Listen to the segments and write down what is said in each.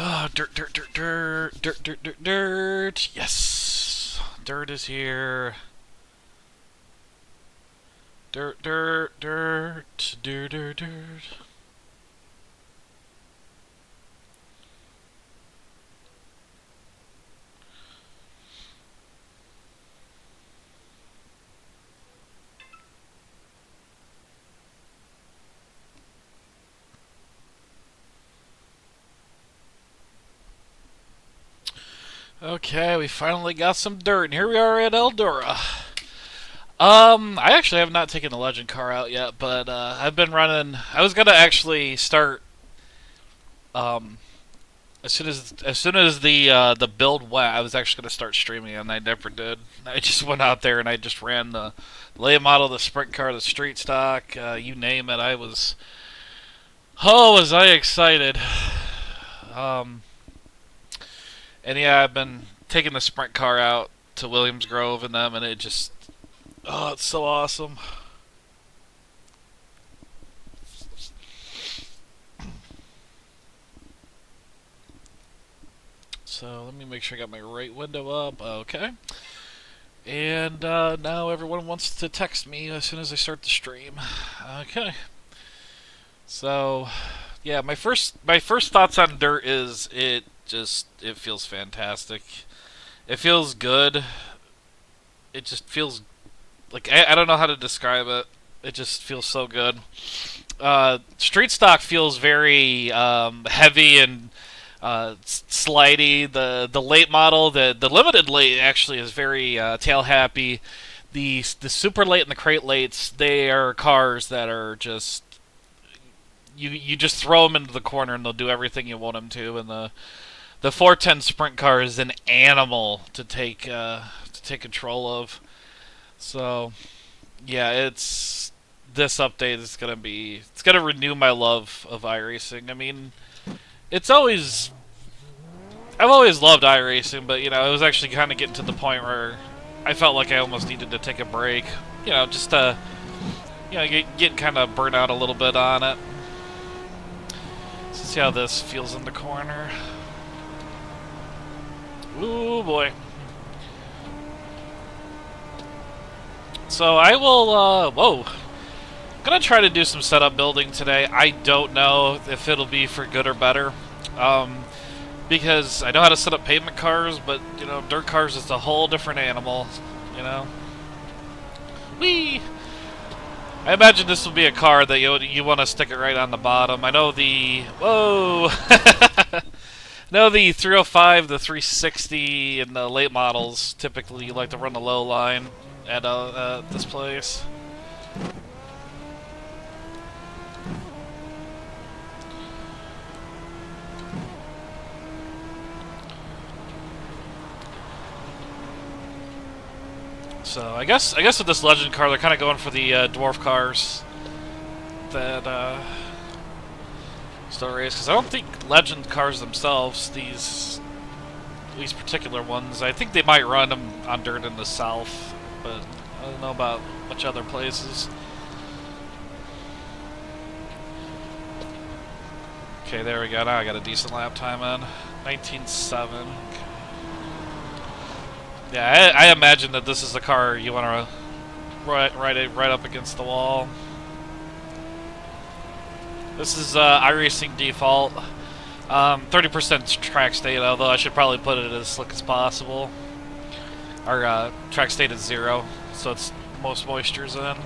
Oh, dirt, dirt, dirt, dirt, dirt, dirt, dirt, dirt. Yes, dirt is here. Dirt, dirt, dirt, dirt, dirt, dirt. Okay, we finally got some dirt, and here we are at Eldora. I actually have not taken the legend car out yet, but I've been running. I was gonna actually start um, as soon as the build went. I was actually gonna start streaming, and I never did. I just went out there and I just ran the late model, the sprint car, the street stock, you name it. Was I excited? Um, and yeah, I've been taking the sprint car out to Williams Grove and them, and it just, oh, it's so awesome. So let me make sure I got my right window up. Okay. And now everyone wants to text me as soon as I start the stream. Okay. So, yeah, my first thoughts on dirt is it feels fantastic. It feels good. It just feels like I don't know how to describe it. It just feels so good. Street stock feels very heavy and slidey. The late model, the limited late actually is very tail happy. The super late and the crate lates, they are cars that are just you just throw them into the corner and they'll do everything you want them to. And the 410 sprint car is an animal to take control of. So yeah, this update is gonna renew my love of iRacing. I mean, it's always I've always loved iRacing, but it was actually kind of getting to the point where I felt like I almost needed to take a break. Just to get kind of burnt out a little bit on it. Let's see how this feels in the corner. Ooh boy. So I will. Whoa. I'm gonna try to do some setup building today. I don't know if it'll be for good or better. Because I know how to set up pavement cars, but dirt cars is a whole different animal. You know. Whee! I imagine this will be a car that you want to stick it right on the bottom. I know the no, the 305, the 360, and the late models typically you like to run the low line at this place. So I guess with this legend car, they're kind of going for the dwarf cars that still race, because I don't think legend cars themselves, these particular ones, I think they might run them on dirt in the south, but I don't know about much other places. Okay, there we go. Now I got a decent lap time in. 19.7. Yeah, I imagine that this is the car you want to right up against the wall. This is iRacing default. 30% track state, although I should probably put it as slick as possible. Our track state is 0, so it's most moisture's in. I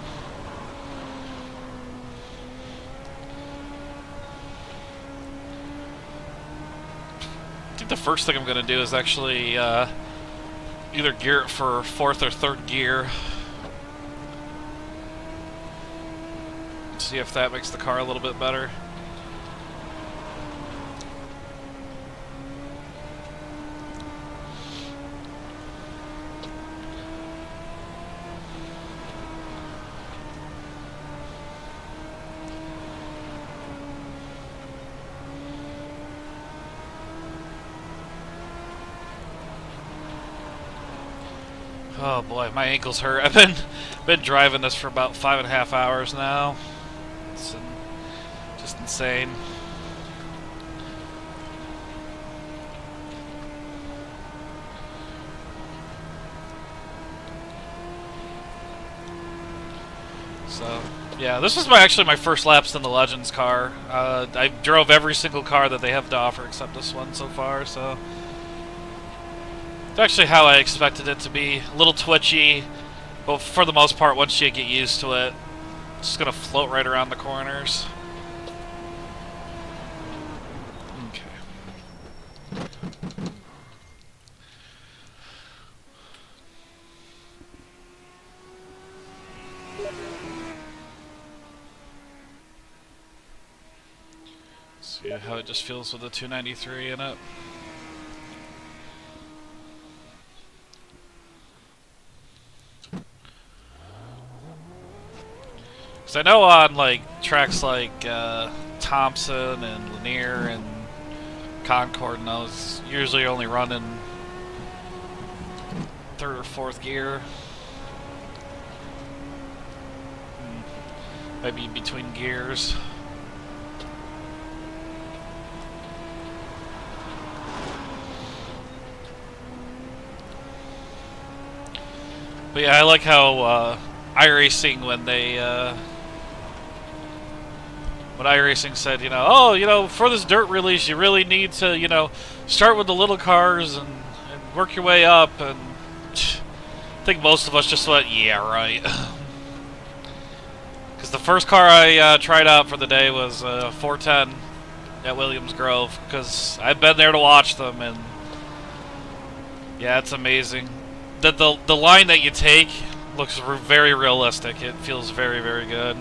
think the first thing I'm going to do is actually either gear it for 4th or 3rd gear. See if that makes the car a little bit better. Oh boy, my ankles hurt. I've been driving this for about 5.5 hours now. It's just insane. So, yeah, this was actually my first laps in the Legends car. I drove every single car that they have to offer except this one so far, so... It's actually how I expected it to be. A little twitchy, but for the most part, once you get used to it, it's just going to float right around the corners. Okay. See how it just feels with the 293 in it. Because I know on like tracks like Thompson and Lanier and Concord and those, usually only running third or fourth gear. Maybe between gears. But yeah, I like how iRacing, when iRacing said, for this dirt release, you really need to, start with the little cars and work your way up. And I think most of us just went, yeah, right. Because the first car I tried out for the day was 410 at Williams Grove, because I've been there to watch them, and yeah, it's amazing. The line that you take looks very realistic. It feels very, very good.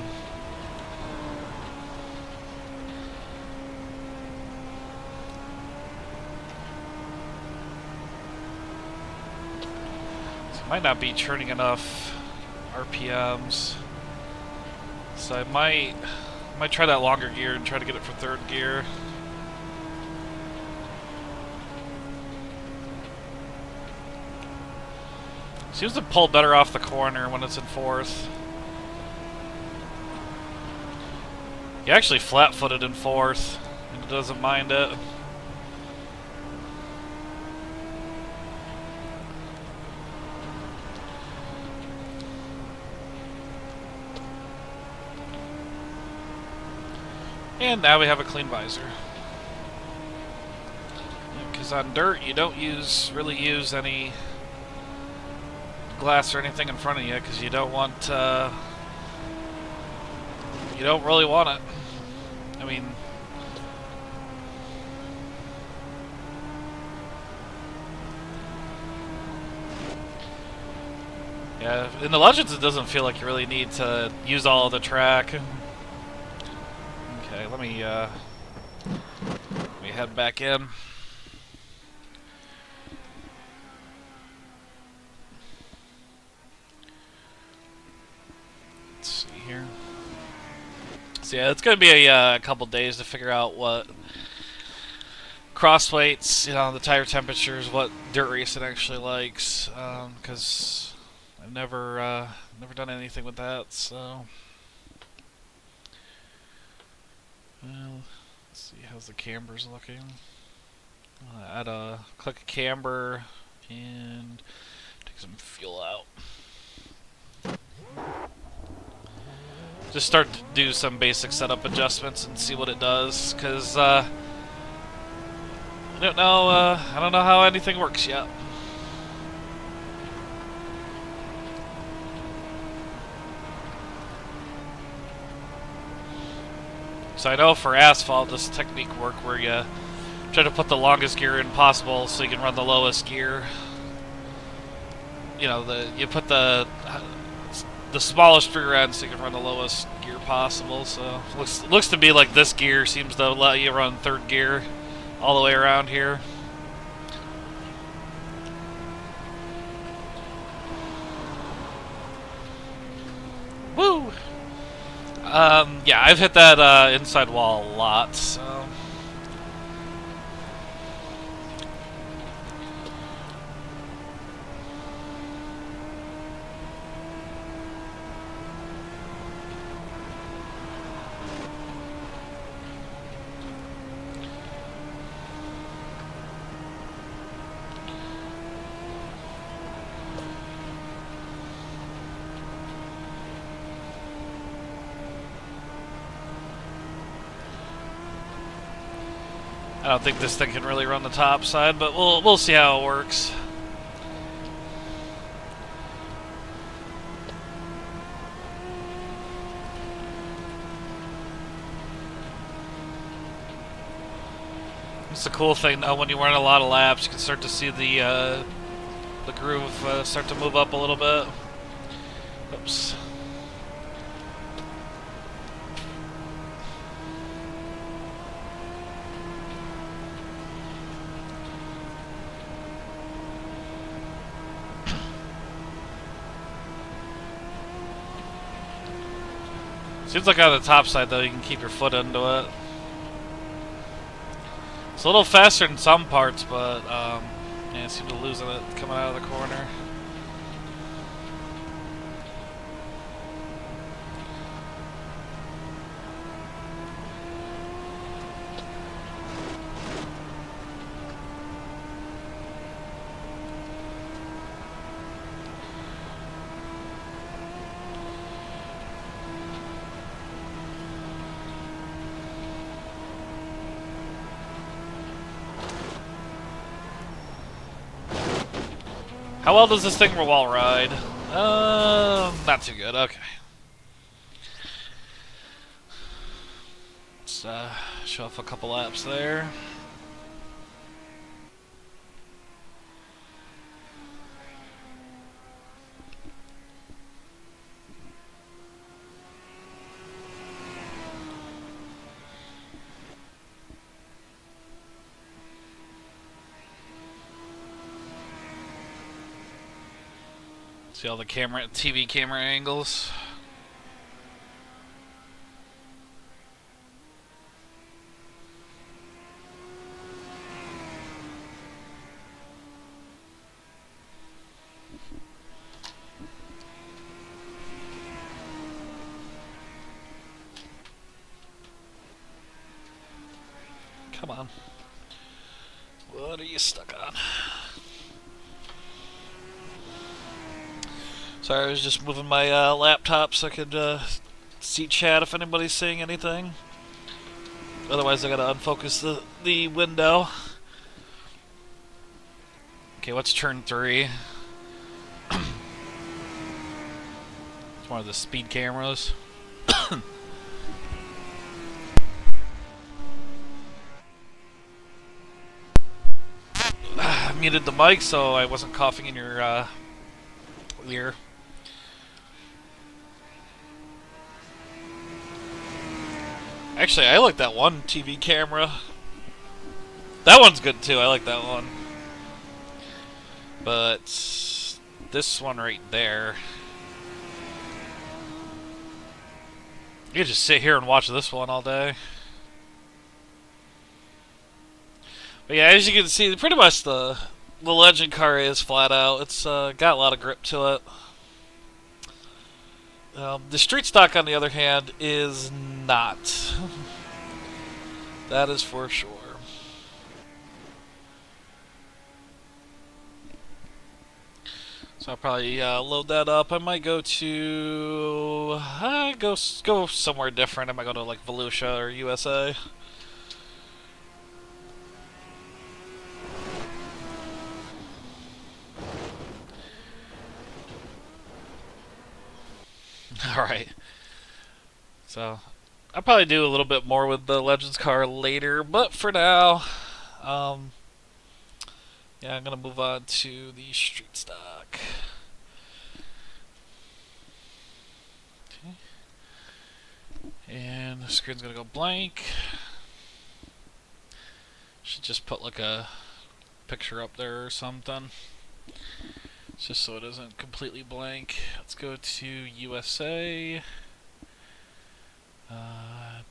So I might not be churning enough RPMs. So I might try that longer gear and try to get it for third gear. Seems to pull better off the corner when it's in fourth. He actually flat-footed in fourth, and it doesn't mind it. And now we have a clean visor. Because on dirt, you don't really use any glass or anything in front of you, because you don't want you don't really want it. I mean, yeah, in the Legends it doesn't feel like you really need to use all of the track. Okay, let me head back in. So yeah, it's going to be a couple days to figure out what cross weights, the tire temperatures, what dirt racing actually likes, because I've never done anything with that. So, well, let's see, how's the cambers looking? Add a click a camber and take some fuel out. Just start to do some basic setup adjustments and see what it does, because I don't know how anything works yet. So I know for asphalt, this technique work where you try to put the longest gear in possible so you can run the lowest gear. You put the smallest rear end so you can run the lowest gear possible. So looks to be like this gear seems to let you run third gear all the way around here. Woo! Yeah, I've hit that inside wall a lot, so... I don't think this thing can really run the top side, but we'll see how it works. It's the cool thing now. When you run a lot of laps, you can start to see the groove start to move up a little bit. Oops. Seems like on the top side, though, you can keep your foot into it. It's a little faster in some parts, but yeah, I seem to losing it coming out of the corner. How well does this thing wall ride? Not too good. Okay. Let's show off a couple laps there. See all the TV camera angles. Come on. What are you stuck on? Sorry, I was just moving my laptop so I could see chat if anybody's saying anything. Otherwise, I gotta unfocus the window. Okay, what's turn 3? It's one of the speed cameras. I muted the mic so I wasn't coughing in your ear. Actually, I like that one TV camera. That one's good too. I like that one. But this one right there, you could just sit here and watch this one all day. But yeah, as you can see, pretty much the Legend car is flat out. It's got a lot of grip to it. The street stock, on the other hand, is not. That is for sure. So I'll probably load that up. I might go to go somewhere different. I might go to like Volusia or USA. Alright. So, I'll probably do a little bit more with the Legends car later, but for now, yeah, I'm going to move on to the street stock. Okay. And the screen's going to go blank. Should just put like a picture up there or something. Just so it isn't completely blank. Let's go to USA.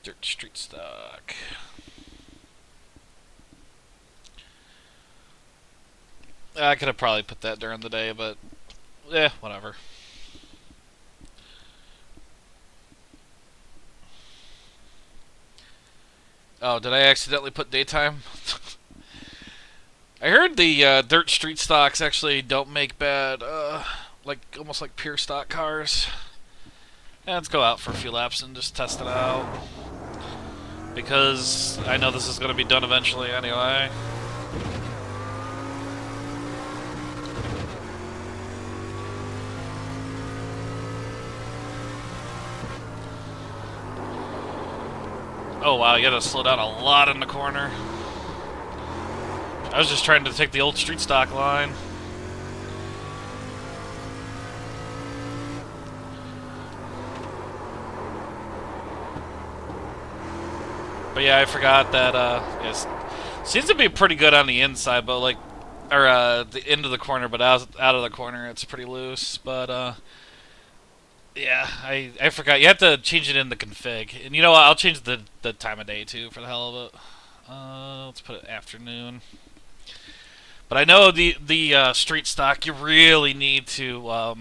Dirt street stock. I could have probably put that during the day, but whatever. Oh, did I accidentally put daytime? I heard the dirt street stocks actually don't make bad, like almost like pure stock cars. Yeah, let's go out for a few laps and just test it out. because I know this is going to be done eventually anyway. Oh wow, you gotta slow down a lot in the corner. I was just trying to take the old street stock line. But yeah, I forgot that, it seems to be pretty good on the inside, but like, or, the end of the corner, but out of the corner, it's pretty loose. But, yeah, I forgot. You have to change it in the config. And you know what? I'll change the time of day, too, for the hell of it. Let's put it afternoon. But I know the street stock, you really need to,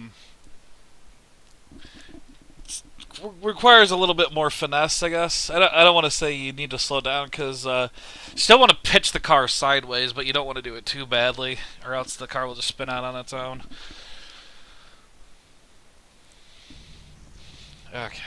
requires a little bit more finesse, I guess. I don't want to say you need to slow down, because you still want to pitch the car sideways, but you don't want to do it too badly, or else the car will just spin out on its own. Okay.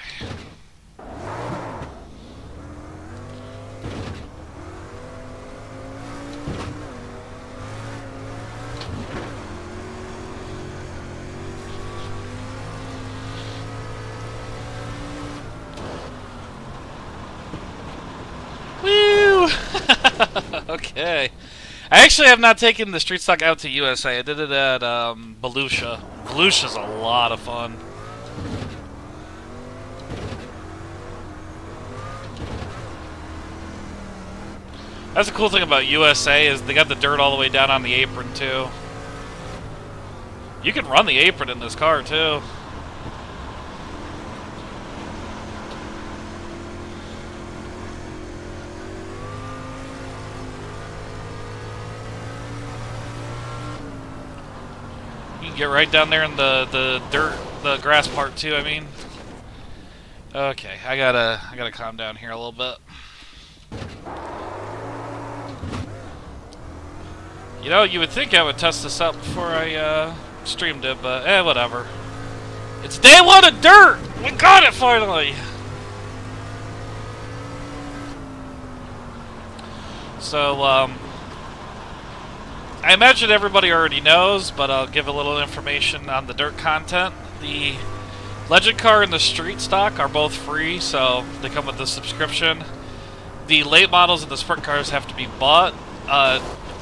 Woo! Okay. I actually have not taken the street stock out to USA. I did it at Volusia. Volusia's a lot of fun. That's the cool thing about USA is they got the dirt all the way down on the apron too. You can run the apron in this car too. You can get right down there in the dirt, the grass part too, I mean. Okay, I gotta calm down here a little bit. You know, you would think I would test this out before I streamed it, but whatever. It's day one of dirt! We got it finally! So, I imagine everybody already knows, but I'll give a little information on the dirt content. The Legend car and the street stock are both free, so they come with the subscription. The late models and the sprint cars have to be bought.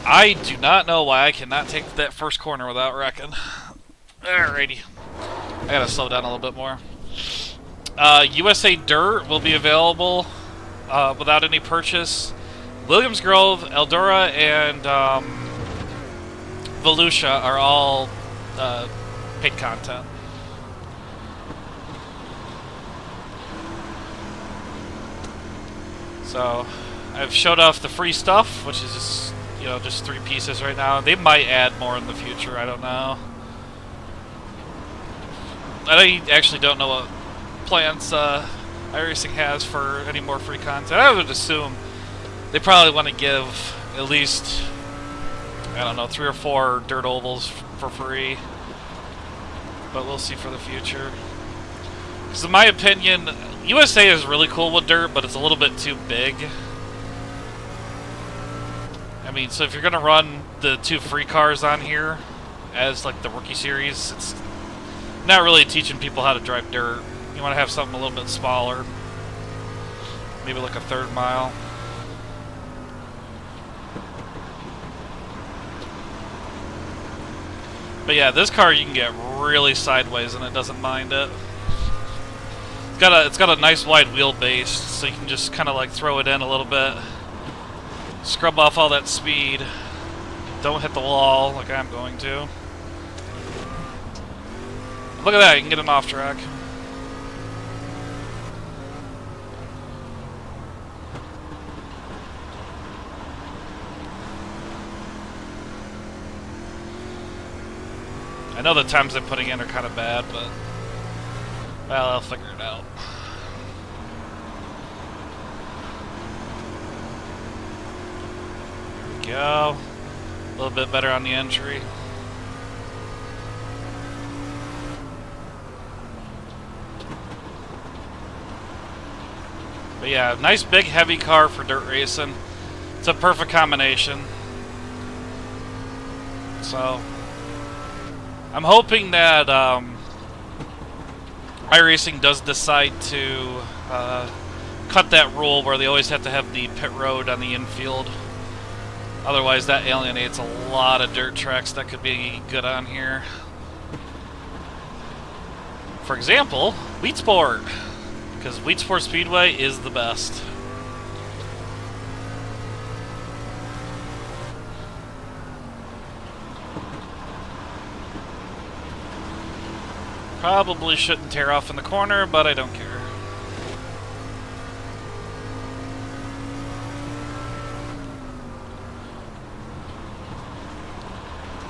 I do not know why I cannot take that first corner without wrecking. Alrighty. I gotta slow down a little bit more. USA Dirt will be available without any purchase. Williams Grove, Eldora, and Volusia are all paid content. So, I've showed off the free stuff, which is just, you know, just 3 pieces right now. They might add more in the future, I don't know. I actually don't know what plans iRacing has for any more free content. I would assume they probably want to give at least, I don't know, 3 or 4 dirt ovals for free. But we'll see for the future. Because in my opinion, USA is really cool with dirt, but it's a little bit too big. I mean, so if you're going to run the 2 free cars on here as like the rookie series, it's not really teaching people how to drive dirt. You want to have something a little bit smaller. Maybe like a 3rd mile. But yeah, this car you can get really sideways and it doesn't mind it. It's got a nice wide wheelbase, so you can just kind of like throw it in a little bit. Scrub off all that speed. Don't hit the wall like I'm going to. Look at that, you can get an off track. I know the times I'm putting in are kind of bad, but well, I'll figure it out. Here we go. A little bit better on the entry. But yeah, nice big heavy car for dirt racing. It's a perfect combination. So I'm hoping that iRacing does decide to cut that rule where they always have to have the pit road on the infield. Otherwise, that alienates a lot of dirt tracks that could be good on here. For example, Wheatsport, because Wheatsport Speedway is the best. Probably shouldn't tear off in the corner, but I don't care.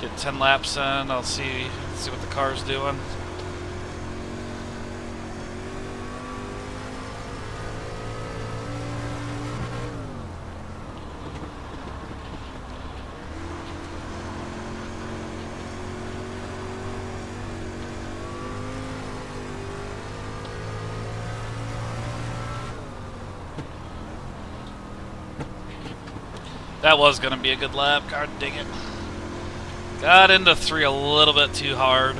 Get 10 laps in, I'll see what the car's doing. That was going to be a good lap. God dang it. Got into 3 a little bit too hard.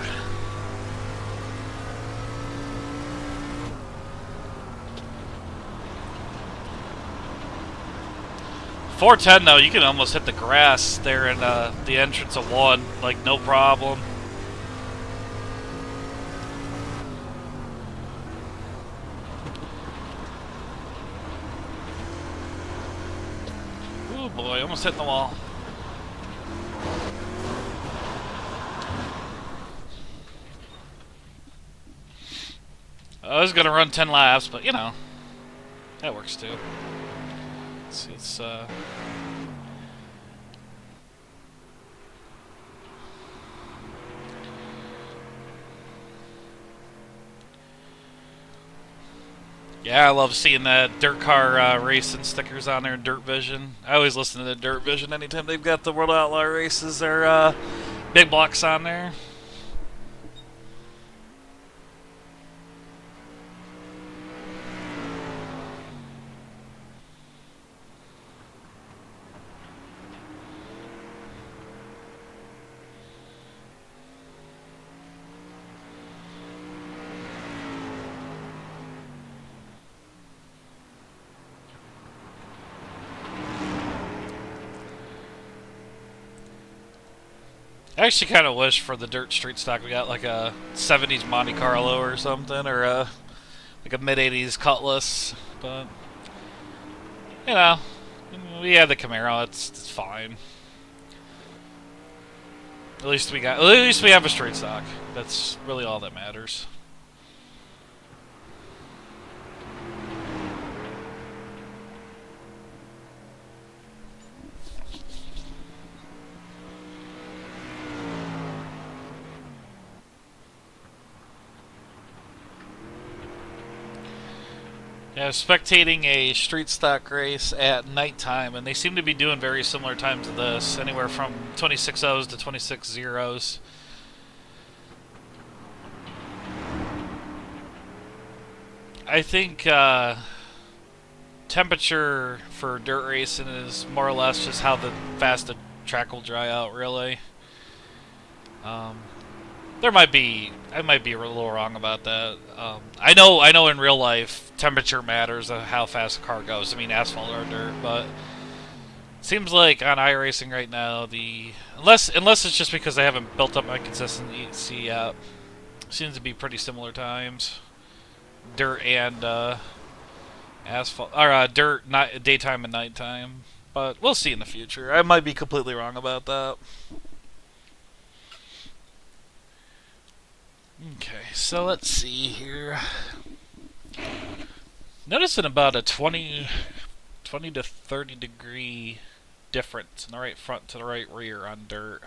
.410 though, you can almost hit the grass there in the entrance of 1, like no problem. Oh boy, almost hitting the wall. I was gonna run 10 laps, but you know, that works too. It's yeah, I love seeing that dirt car racing stickers on there, Dirt Vision. I always listen to the Dirt Vision anytime they've got the World Outlaw races or big blocks on there. I actually kind of wish for the dirt street stock we got like a 70s Monte Carlo or something, or like a mid-80s Cutlass, but you know, we have the Camaro. It's fine. At least we have a straight stock. That's really all that matters. Yeah, I was spectating a street stock race at nighttime, and they seem to be doing very similar times to this, anywhere from 26.0s to 26.0s. I think temperature for dirt racing is more or less just how fast the track will dry out, really. Um, I might be a little wrong about that. I know in real life temperature matters of how fast a car goes. I mean, asphalt or dirt, but it seems like on iRacing right now, unless it's just because I haven't built up my consistency yet, seems to be pretty similar times. Dirt and asphalt, or dirt, daytime and nighttime. But we'll see in the future. I might be completely wrong about that. Okay, so let's see here. Noticing about a 20 to 30 degree difference in the right front to the right rear on dirt.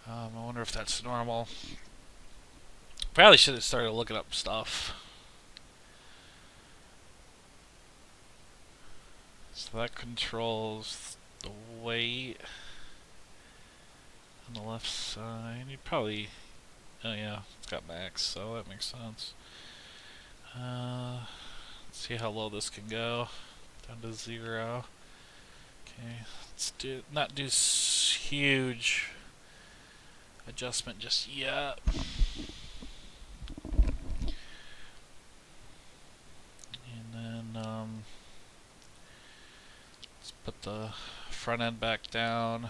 I wonder if that's normal. Probably should have started looking up stuff. So that controls the weight on the left side. You probably... Oh yeah, it's got max, so that makes sense. See how low this can go. Down to 0. Okay, let's not do huge adjustment just yet. And then let's put the front end back down.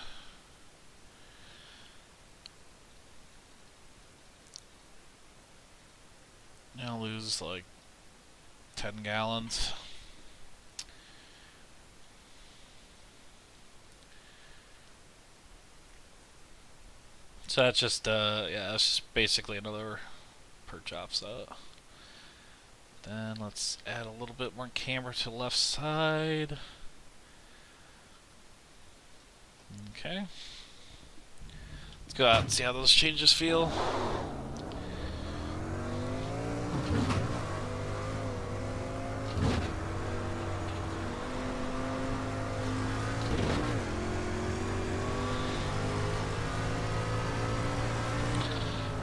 I'll lose like 10 gallons. So that's just, yeah, that's just basically another perch offset. Then let's add a little bit more camber to the left side. Okay. Let's go out and see how those changes feel.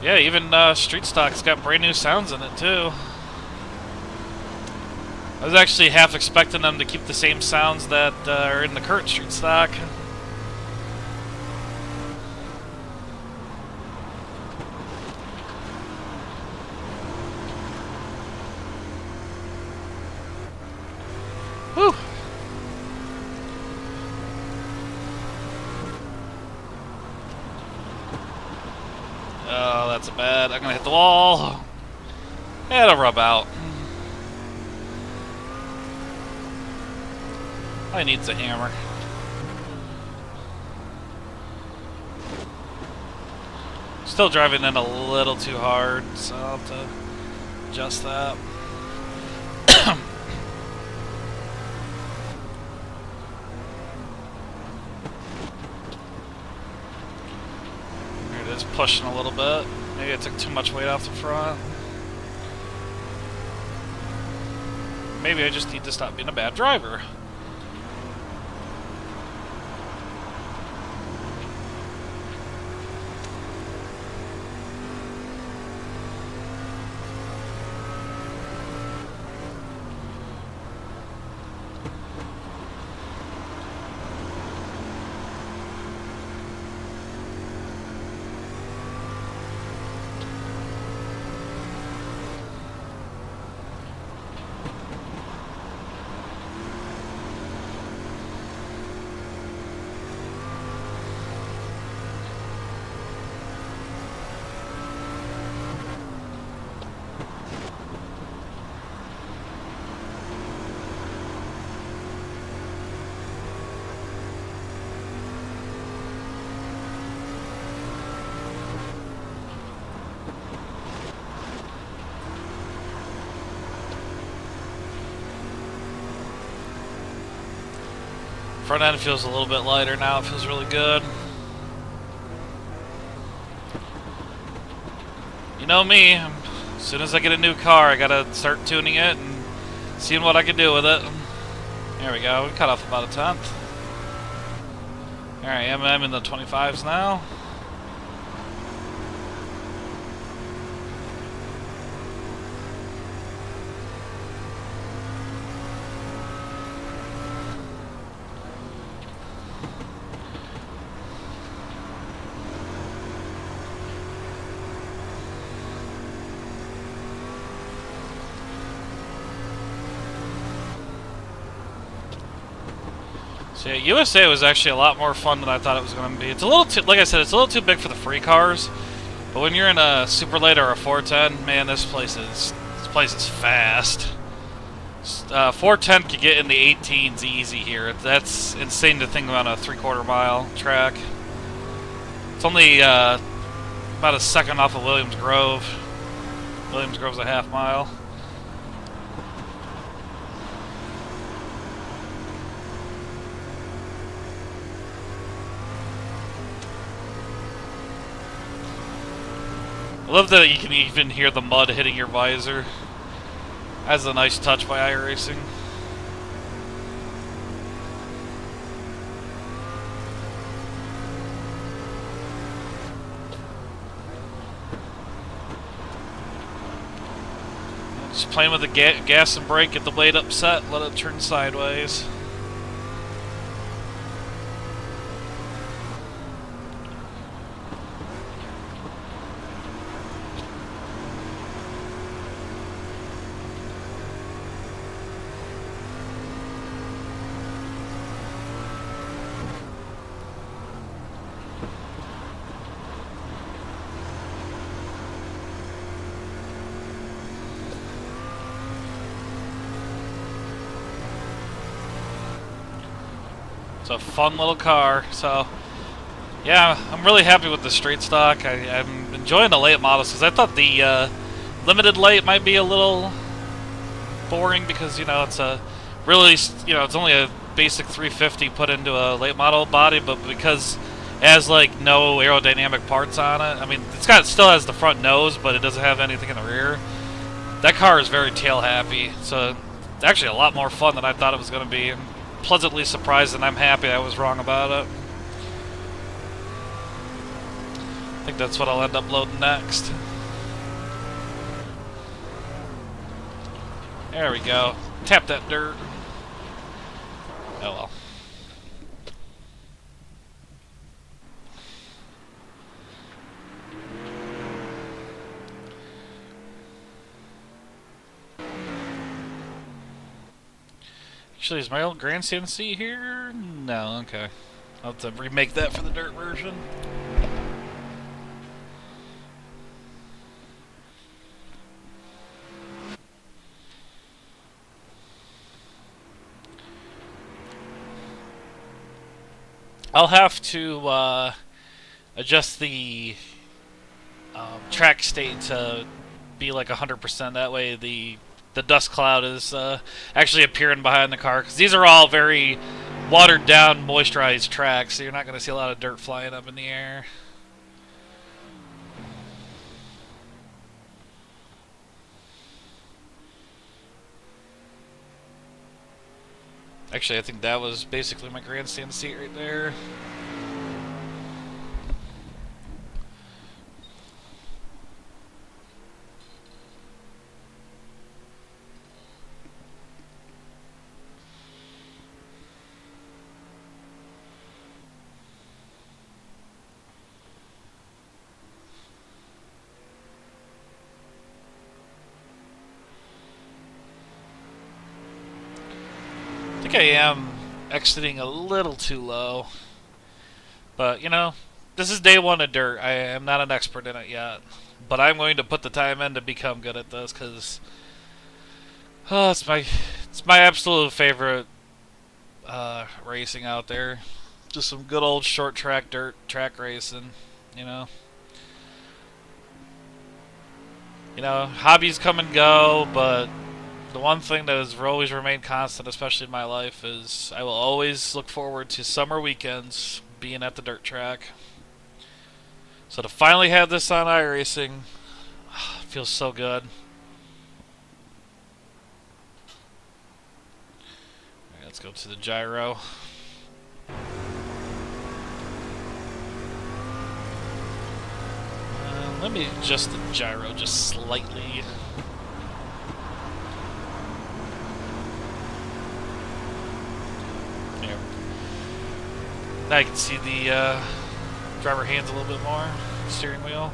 Yeah, even Street Stock's got brand new sounds in it too. I was actually half expecting them to keep the same sounds that are in the current Street Stock. Whew. Oh, that's bad. I'm gonna hit the wall. It'll rub out. I needs a hammer. Still driving in a little too hard, so I'll have to adjust that. There it is, pushing a little bit. Maybe I took too much weight off the front. Maybe I just need to stop being a bad driver. Front end feels a little bit lighter now. It feels really good. You know me. As soon as I get a new car, I gotta start tuning it and seeing what I can do with it. There we go. We cut off about a tenth. Alright, I'm in the 25s now. So yeah, USA was actually a lot more fun than I thought it was going to be. It's a little too, like I said, it's a little too big for the free cars. But when you're in a Super Late or a 410, man, this place is fast. 410 could get in the 18s easy here. That's insane to think about a 3/4 mile track. It's only about a second off of Williams Grove. Williams Grove's a half mile. I love that you can even hear the mud hitting your visor. That's a nice touch by iRacing. Just playing with the gas and brake, get the blade upset, let it turn sideways. It's a fun little car, so yeah, I'm really happy with the straight stock. I'm enjoying the late models because I thought the limited late might be a little boring because, you know, it's a really, you know, it's only a basic 350 put into a late model body, but because it has like no aerodynamic parts on it, I mean, still has the front nose, but it doesn't have anything in the rear. That car is very tail happy, so it's actually a lot more fun than I thought it was going to be. I'm pleasantly surprised, and I'm happy I was wrong about it. I think that's what I'll end up loading next. There we go. Tap that dirt. Oh well. Actually, is my old grandstand seat here? No, okay. I'll have to remake that for the dirt version. I'll have to adjust the track state to be like 100%. That way the dust cloud is actually appearing behind the car. Because these are all very watered down, moisturized tracks, so you're not going to see a lot of dirt flying up in the air. Actually, I think that was basically my grandstand seat right there. I think I am exiting a little too low. But, you know, this is day one of dirt. I am not an expert in it yet. But I'm going to put the time in to become good at this, because it's my absolute favorite racing out there. Just some good old short track dirt track racing, you know. You know, hobbies come and go, but the one thing that has always remained constant, especially in my life, is I will always look forward to summer weekends being at the dirt track. So to finally have this on iRacing feels so good. Alright, let's go to the gyro. Let me adjust the gyro just slightly. There. Now I can see the driver hands a little bit more. Steering wheel.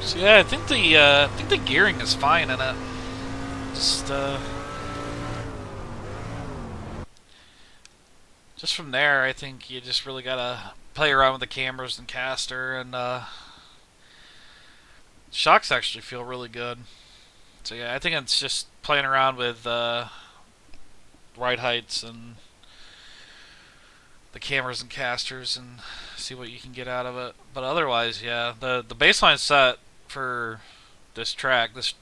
So yeah, I think the gearing is fine in it. Just just from there, I think you just really gotta play around with the cameras and caster, and shocks actually feel really good. So yeah, I think it's just playing around with ride heights and the cameras and casters and see what you can get out of it. But otherwise, yeah, the baseline set for this track, this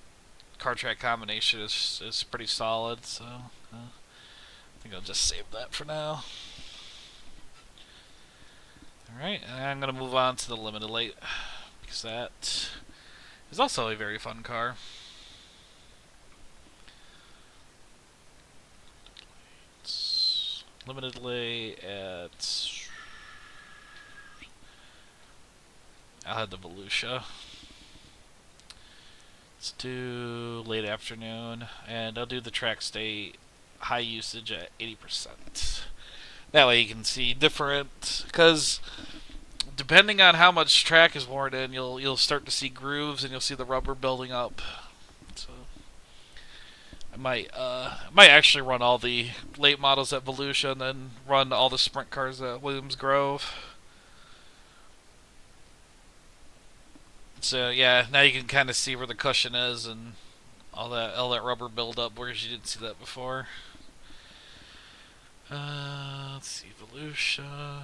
car track combination is pretty solid. So I think I'll just save that for now. All right, and I'm gonna move on to the limited late because that is also a very fun car. Limited late at I'll have the Volusia. Let's do late afternoon, and I'll do the track state high usage at 80%. That way you can see different, because depending on how much track is worn in, you'll start to see grooves and you'll see the rubber building up. So I might actually run all the late models at Volusia and then run all the sprint cars at Williams Grove. So yeah, now you can kind of see where the cushion is and all that rubber buildup, whereas you didn't see that before. Let's see, Volusia.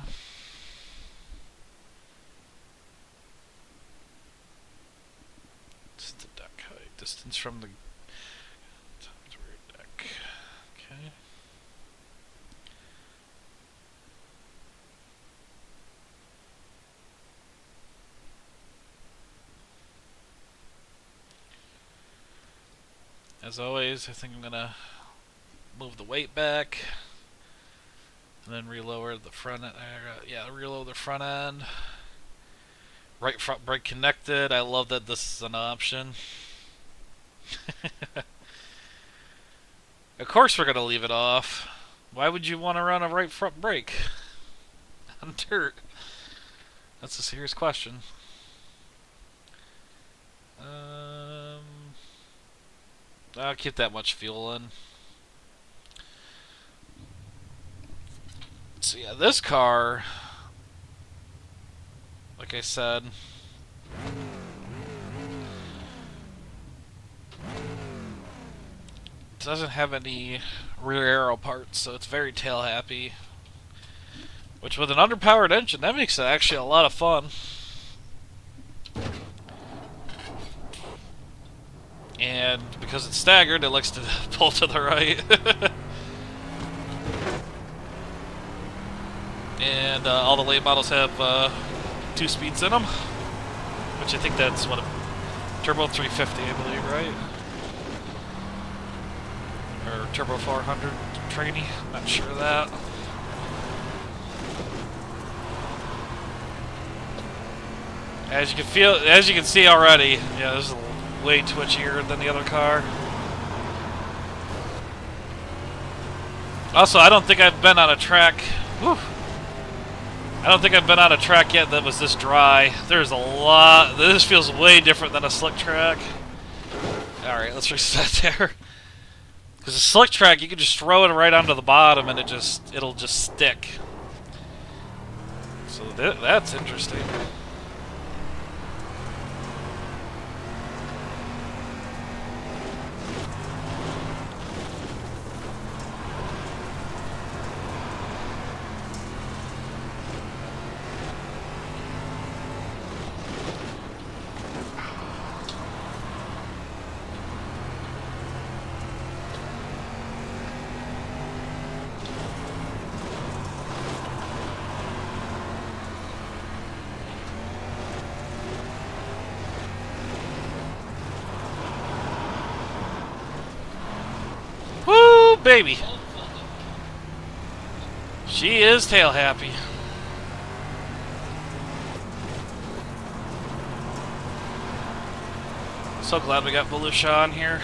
It's the deck height, distance from the rear deck. Okay. As always, I think I'm gonna move the weight back and then relower the front end. Reload the front end. Right front brake connected. I love that this is an option. Of course we're gonna leave it off. Why would you want to run a right front brake on dirt? That's a serious question. I'll keep that much fuel in. So yeah, this car, like I said, doesn't have any rear aero parts, so it's very tail happy. Which with an underpowered engine, that makes it actually a lot of fun. And because it's staggered, it likes to pull to the right. And all the late models have 2 speeds in them, which I think that's what a Turbo 350, I believe, right? Or Turbo 400 trainee, not sure of that. As you can see already, yeah, this is way twitchier than the other car. Also, I don't think I've been on a track. Whew, I don't think I've been on a track yet that was this dry. There's a lot. This feels way different than a slick track. Alright, let's reset there. Because a slick track, you can just throw it right onto the bottom and it'll just stick. So that's interesting. Baby. She is tail happy. So glad we got Volusia on here.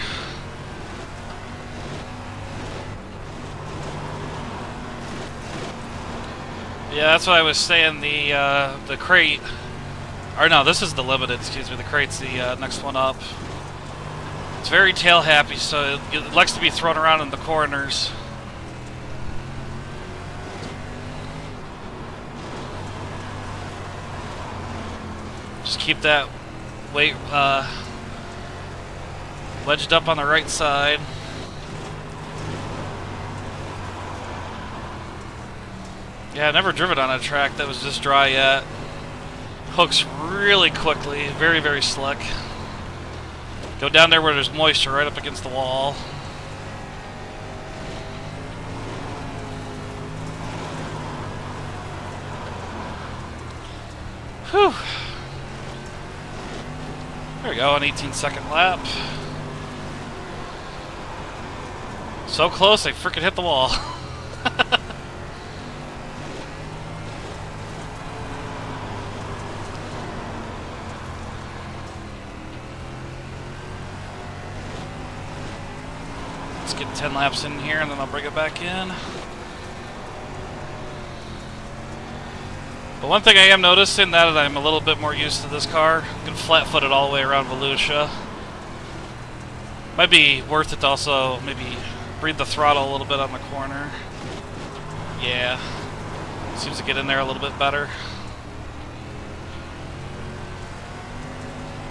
Yeah, that's what I was saying. The crate, or no, this is the limited. Excuse me. The crate's the next one up. It's very tail happy, so it likes to be thrown around in the corners. Just keep that weight wedged up on the right side. Yeah, I've never driven on a track that was this dry yet. Hooks really quickly, very, very slick. Go down there where there's moisture right up against the wall. Whew. There we go, an 18-second lap. So close, I freaking hit the wall. Let's get 10 laps in here and then I'll bring it back in. But one thing I am noticing now that I'm a little bit more used to this car, I can flat-foot it all the way around Volusia. Might be worth it to also maybe breathe the throttle a little bit on the corner. Yeah, seems to get in there a little bit better.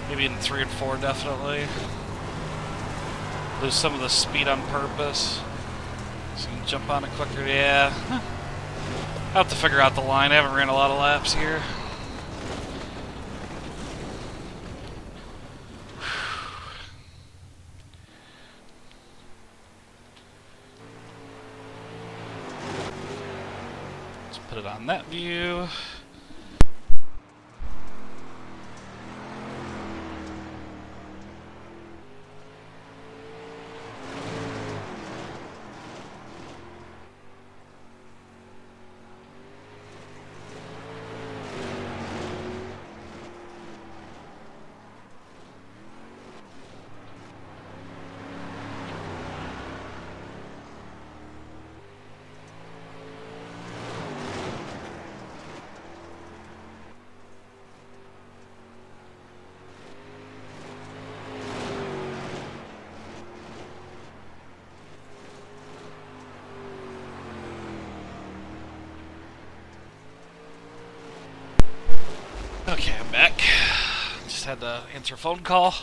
Maybe in 3 and 4 definitely. Lose some of the speed on purpose. So you can jump on it quicker, yeah. I'll have to figure out the line. I haven't ran a lot of laps here. Let's put it on that view. Okay, I'm back. Just had to answer a phone call.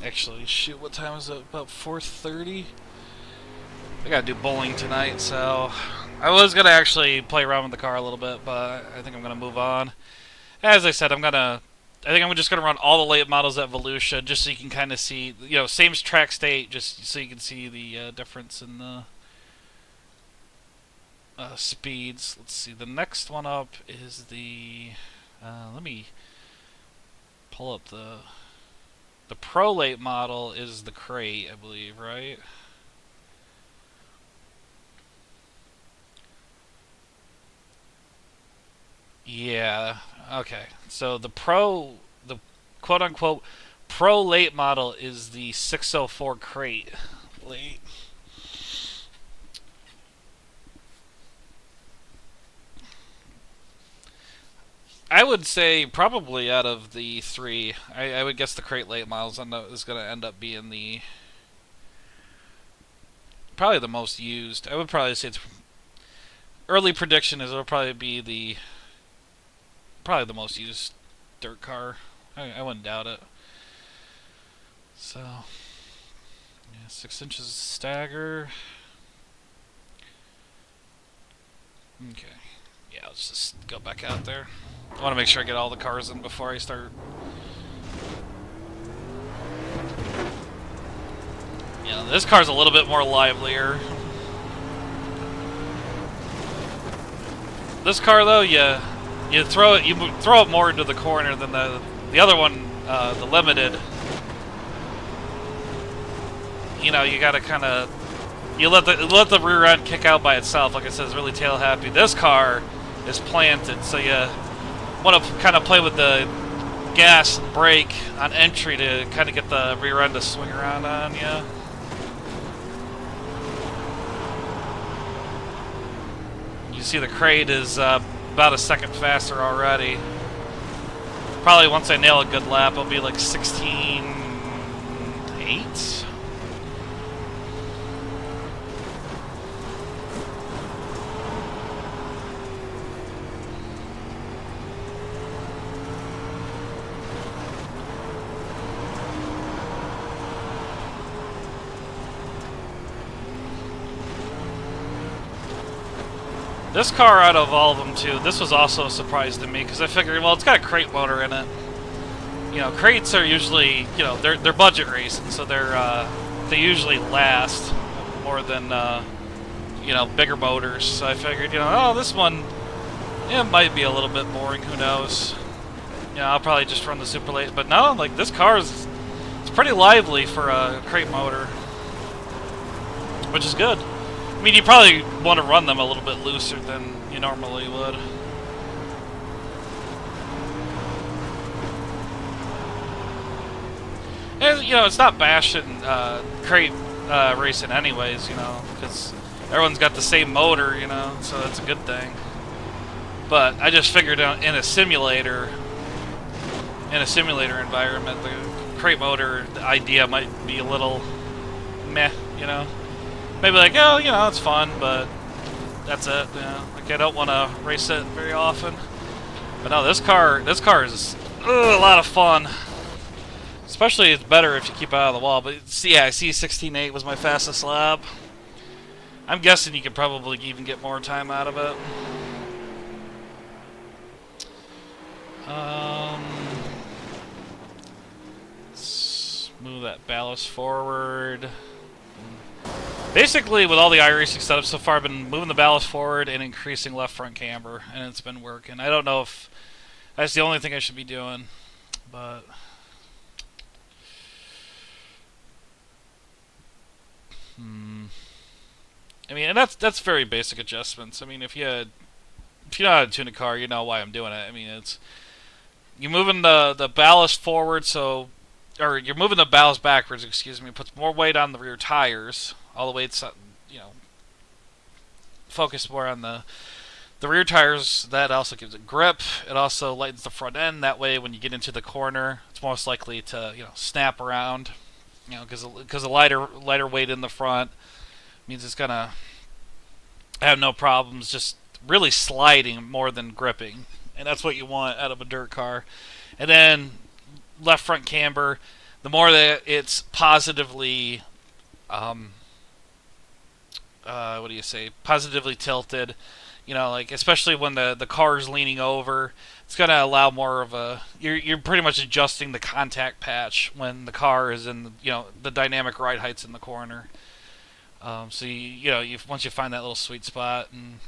Actually, shoot, what time is it? About 4:30? I gotta do bowling tonight, so I was gonna actually play around with the car a little bit, but I think I'm gonna move on. As I said, I think I'm just gonna run all the late models at Volusia, just so you can kind of see, you know, same track state, just so you can see the difference in the speeds. Let's see, the next one up is the. Let me pull up the Pro late model is the crate, I believe, right? Yeah, okay. So the quote-unquote Pro late model is the 604 crate late. I would say probably out of the three, I would guess the crate late models is going to end up being probably the most used. I would probably say early prediction is it'll probably be probably the most used dirt car. I wouldn't doubt it. So, yeah, 6 inches stagger. Okay. Yeah, let's just go back out there. I want to make sure I get all the cars in before I start. Yeah, this car's a little bit more livelier. This car, though, you throw it more into the corner than the other one, the Limited. You know, you gotta kind of let the rear end kick out by itself. Like I said, it's really tail happy. This car is planted, so you want to kind of play with the gas and brake on entry to kind of get the rear end to swing around on you. You see the crate is about a second faster already. Probably once I nail a good lap, I'll be like 16.8. This car, out of all of them too, this was also a surprise to me because I figured, well, it's got a crate motor in it. You know, crates are usually, you know, they're budget racing, so they usually last more than you know, bigger motors. So I figured, you know, oh, this one, it might be a little bit boring. Who knows? You know, I'll probably just run the super late. But no, like this car is, it's pretty lively for a crate motor, which is good. I mean, you probably want to run them a little bit looser than you normally would. And, you know, it's not bashing crate racing anyways, you know, because everyone's got the same motor, you know, so that's a good thing. But I just figured out in a simulator environment, the crate motor idea might be a little meh, you know. Maybe like, oh, you know, it's fun, but that's it. You know, like I don't want to race it very often. But no, this car is a lot of fun. Especially, it's better if you keep it out of the wall. But see, yeah, I see 16.8 was my fastest lap. I'm guessing you could probably even get more time out of it. Let's move that ballast forward. Basically, with all the iRacing setup so far, I've been moving the ballast forward and increasing left front camber, and it's been working. I don't know if that's the only thing I should be doing, but I mean, and that's very basic adjustments. I mean, if you know how to tune a car, you know why I'm doing it. I mean, it's you're moving the ballast forward, so or you're moving the ballast backwards. Excuse me, puts more weight on the rear tires. All the weights, you know, focus more on the rear tires. That also gives it grip. It also lightens the front end. That way, when you get into the corner, it's most likely to, you know, snap around. You know, because a lighter weight in the front means it's gonna have no problems just really sliding more than gripping, and that's what you want out of a dirt car. And then left front camber, the more that it's positively what do you say? Positively tilted. You know, like especially when the car's leaning over, it's gonna allow more of a. You're pretty much adjusting the contact patch when the car is in the dynamic ride heights in the corner. So once you find that little sweet spot, and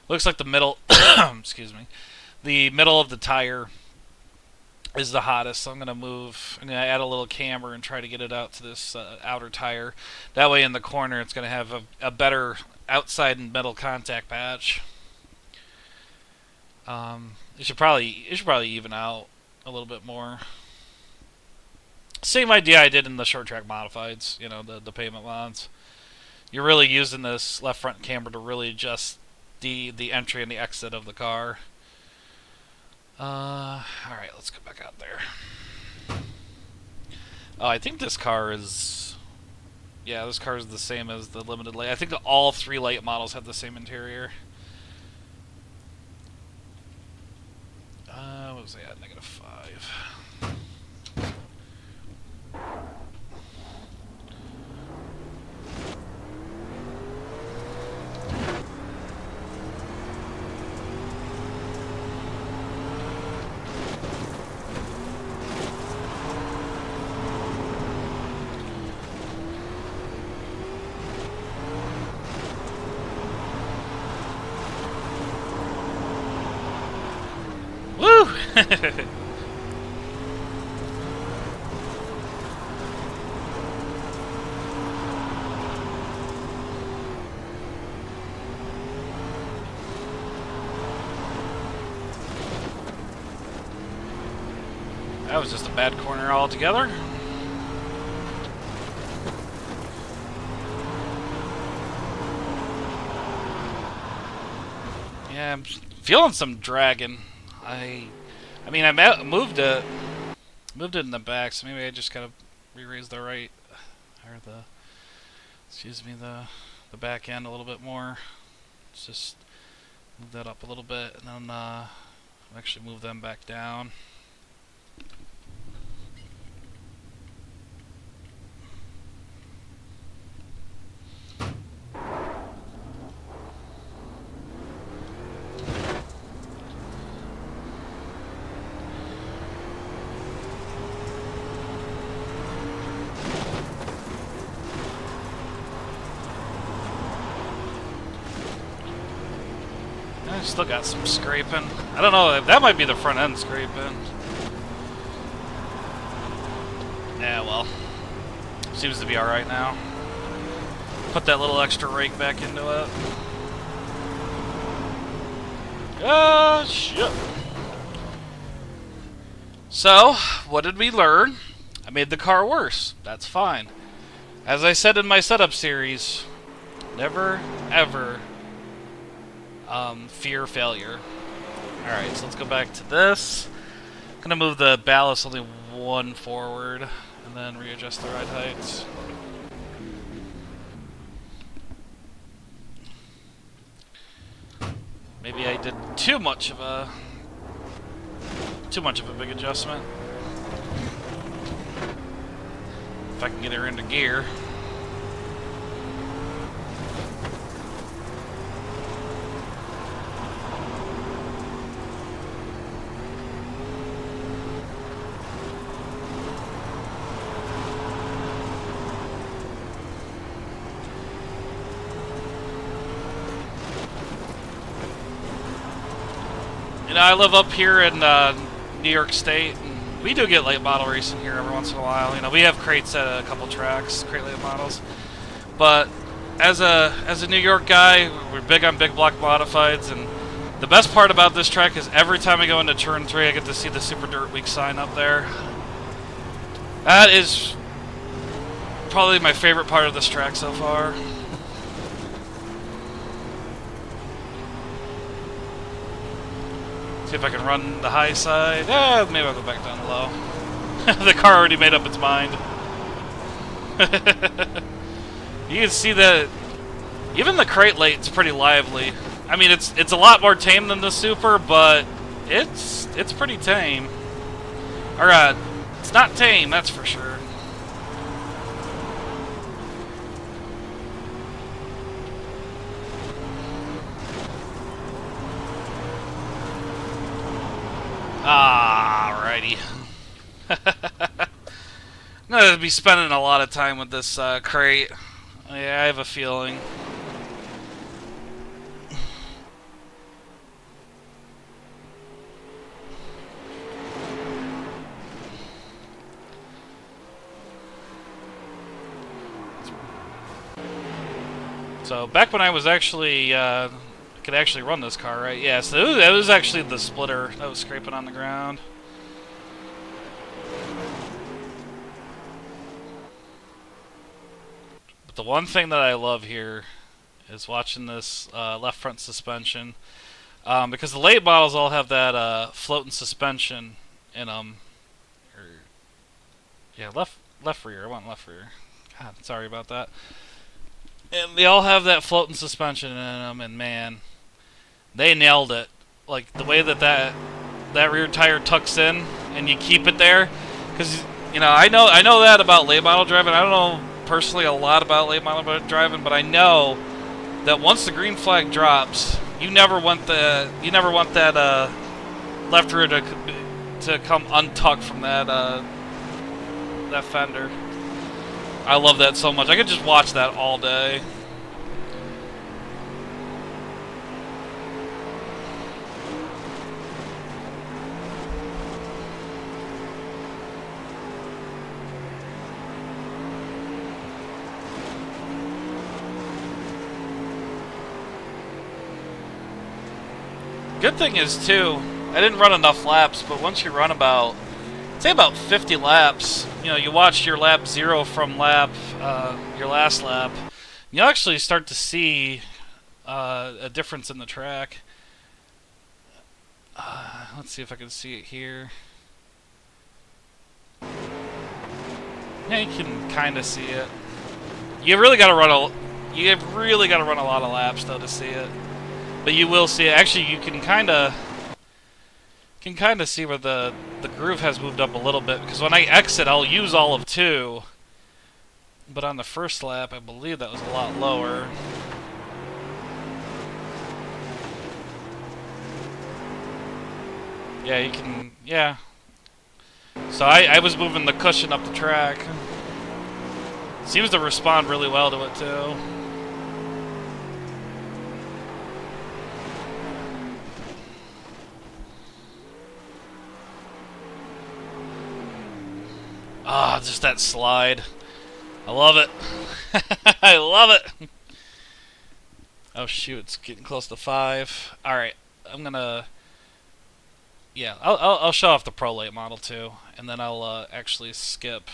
looks like the middle. Excuse me, the middle of the tire is the hottest, so I'm gonna add a little camber and try to get it out to this outer tire. That way, in the corner, it's gonna have a better outside and middle contact patch. It should probably even out a little bit more. Same idea I did in the short track modifieds. You know, the pavement mods. You're really using this left front camber to really adjust the entry and the exit of the car. Alright, let's go back out there. Oh, I think this car is... Yeah, this car is the same as the limited light. I think that all 3 light models have the same interior. What was that? -5. Woo! That was just a bad corner altogether. Yeah, I'm feeling some dragging. I I mean, moved it in the back, so maybe I just gotta re-raise the right, or the, excuse me, the back end a little bit more. Let's just move that up a little bit, and then actually move them back down. I still got some scraping. I don't know, that might be the front end scraping. Yeah, well, seems to be alright now. Put that little extra rake back into it. Ah, shit. So, what did we learn? I made the car worse. That's fine. As I said in my setup series, never, ever fear failure. Alright, so let's go back to this. I'm gonna move the ballast only one forward, and then readjust the ride heights. Maybe I did too much of a big adjustment. If I can get her into gear. You know, I live up here in New York State, and we do get late model racing here every once in a while. You know, we have crates at a couple tracks, crate late models. But as a New York guy, we're big on big block modifieds, and the best part about this track is every time I go into turn 3, I get to see the Super Dirt Week sign up there. That is probably my favorite part of this track so far. See if I can run the high side. Maybe I'll go back down low. The car already made up its mind. You can see that even the crate late's pretty lively. I mean, it's a lot more tame than the Super, but it's pretty tame. Or it's not tame, that's for sure. Alrighty. I'm gonna be spending a lot of time with this crate. Yeah, I have a feeling. So back when I was actually could actually run this car, right? Yeah, so it was actually the splitter that was scraping on the ground. But the one thing that I love here is watching this left front suspension, because the late models all have that floating suspension in them. Yeah, left rear. I want left rear. God, sorry about that. And they all have that floating suspension in them, and man, they nailed it. Like the way that rear tire tucks in, and you keep it there, because you know I know that about late model driving. I don't know personally a lot about late model driving, but I know that once the green flag drops, you never want that left rear to come untucked from that fender. I love that so much. I could just watch that all day. Good thing is, too, I didn't run enough laps, but once you run about, say about 50 laps, you know, you watch your lap 0 from your last lap, you'll actually start to see a difference in the track. Let's see if I can see it here. Yeah, you can kind of see it. You really got to run a lot of laps though to see it. But you will see it. Actually, you can kind of see where the groove has moved up a little bit, because when I exit, I'll use all of 2. But on the first lap, I believe that was a lot lower. Yeah, you can, yeah. So I was moving the cushion up the track. Seems to respond really well to it, too. Ah, just that slide. I love it. I love it. Oh shoot, it's getting close to 5. All right, I'm gonna. Yeah, I'll show off the Pro Late model too, and then I'll actually skip,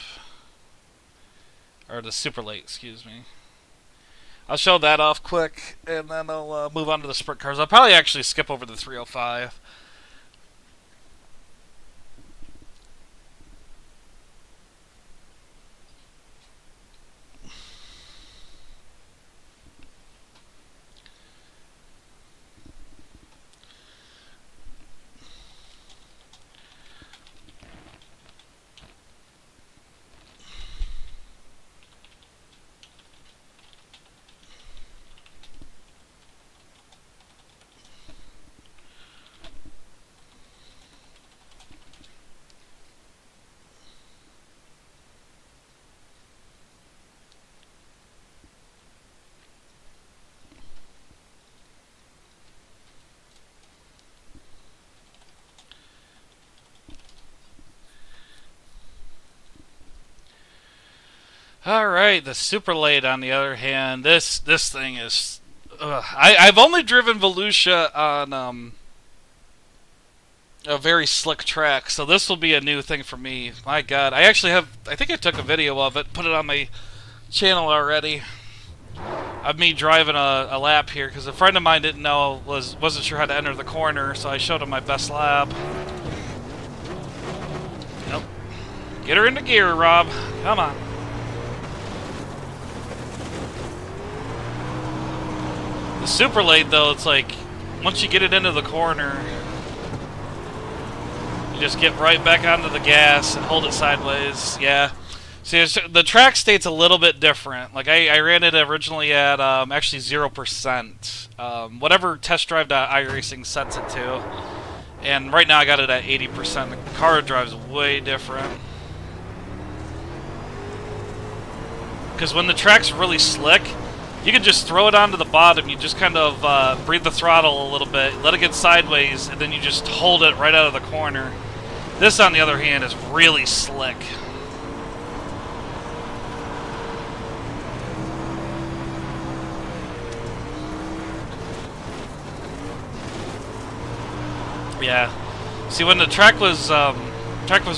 or the Super Late, excuse me. I'll show that off quick, and then I'll move on to the sprint cars. I'll probably actually skip over the 305. Alright, the Super Late, on the other hand, this thing is... I've only driven Volusia on a very slick track, so this will be a new thing for me. My god, I actually have... I think I took a video of it, put it on my channel already, of me driving a lap here, because a friend of mine didn't know, wasn't sure how to enter the corner, so I showed him my best lap. Yep. Get her into gear, Rob. Come on. Super Late though, it's like once you get it into the corner, you just get right back onto the gas and hold it sideways. Yeah. See, the track state's a little bit different. Like I ran it originally at actually 0%, whatever test drive.iRacing sets it to, and right now I got it at 80%. The car drives way different. Because when the track's really slick, you can just throw it onto the bottom. You just kind of breathe the throttle a little bit, let it get sideways, and then you just hold it right out of the corner. This, on the other hand, is really slick. Yeah. See, when the track was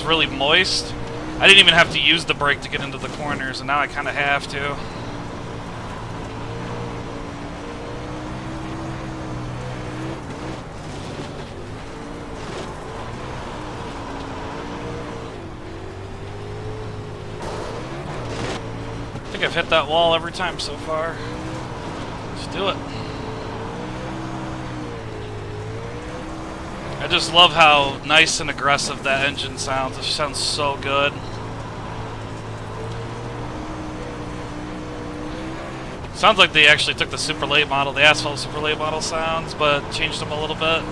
really moist, I didn't even have to use the brake to get into the corners, and now I kind of have to. I think I've hit that wall every time so far. Let's do it. I just love how nice and aggressive that engine sounds. It sounds so good. Sounds like they actually took the Super Late model, the Asphalt Super Late model sounds, but changed them a little bit.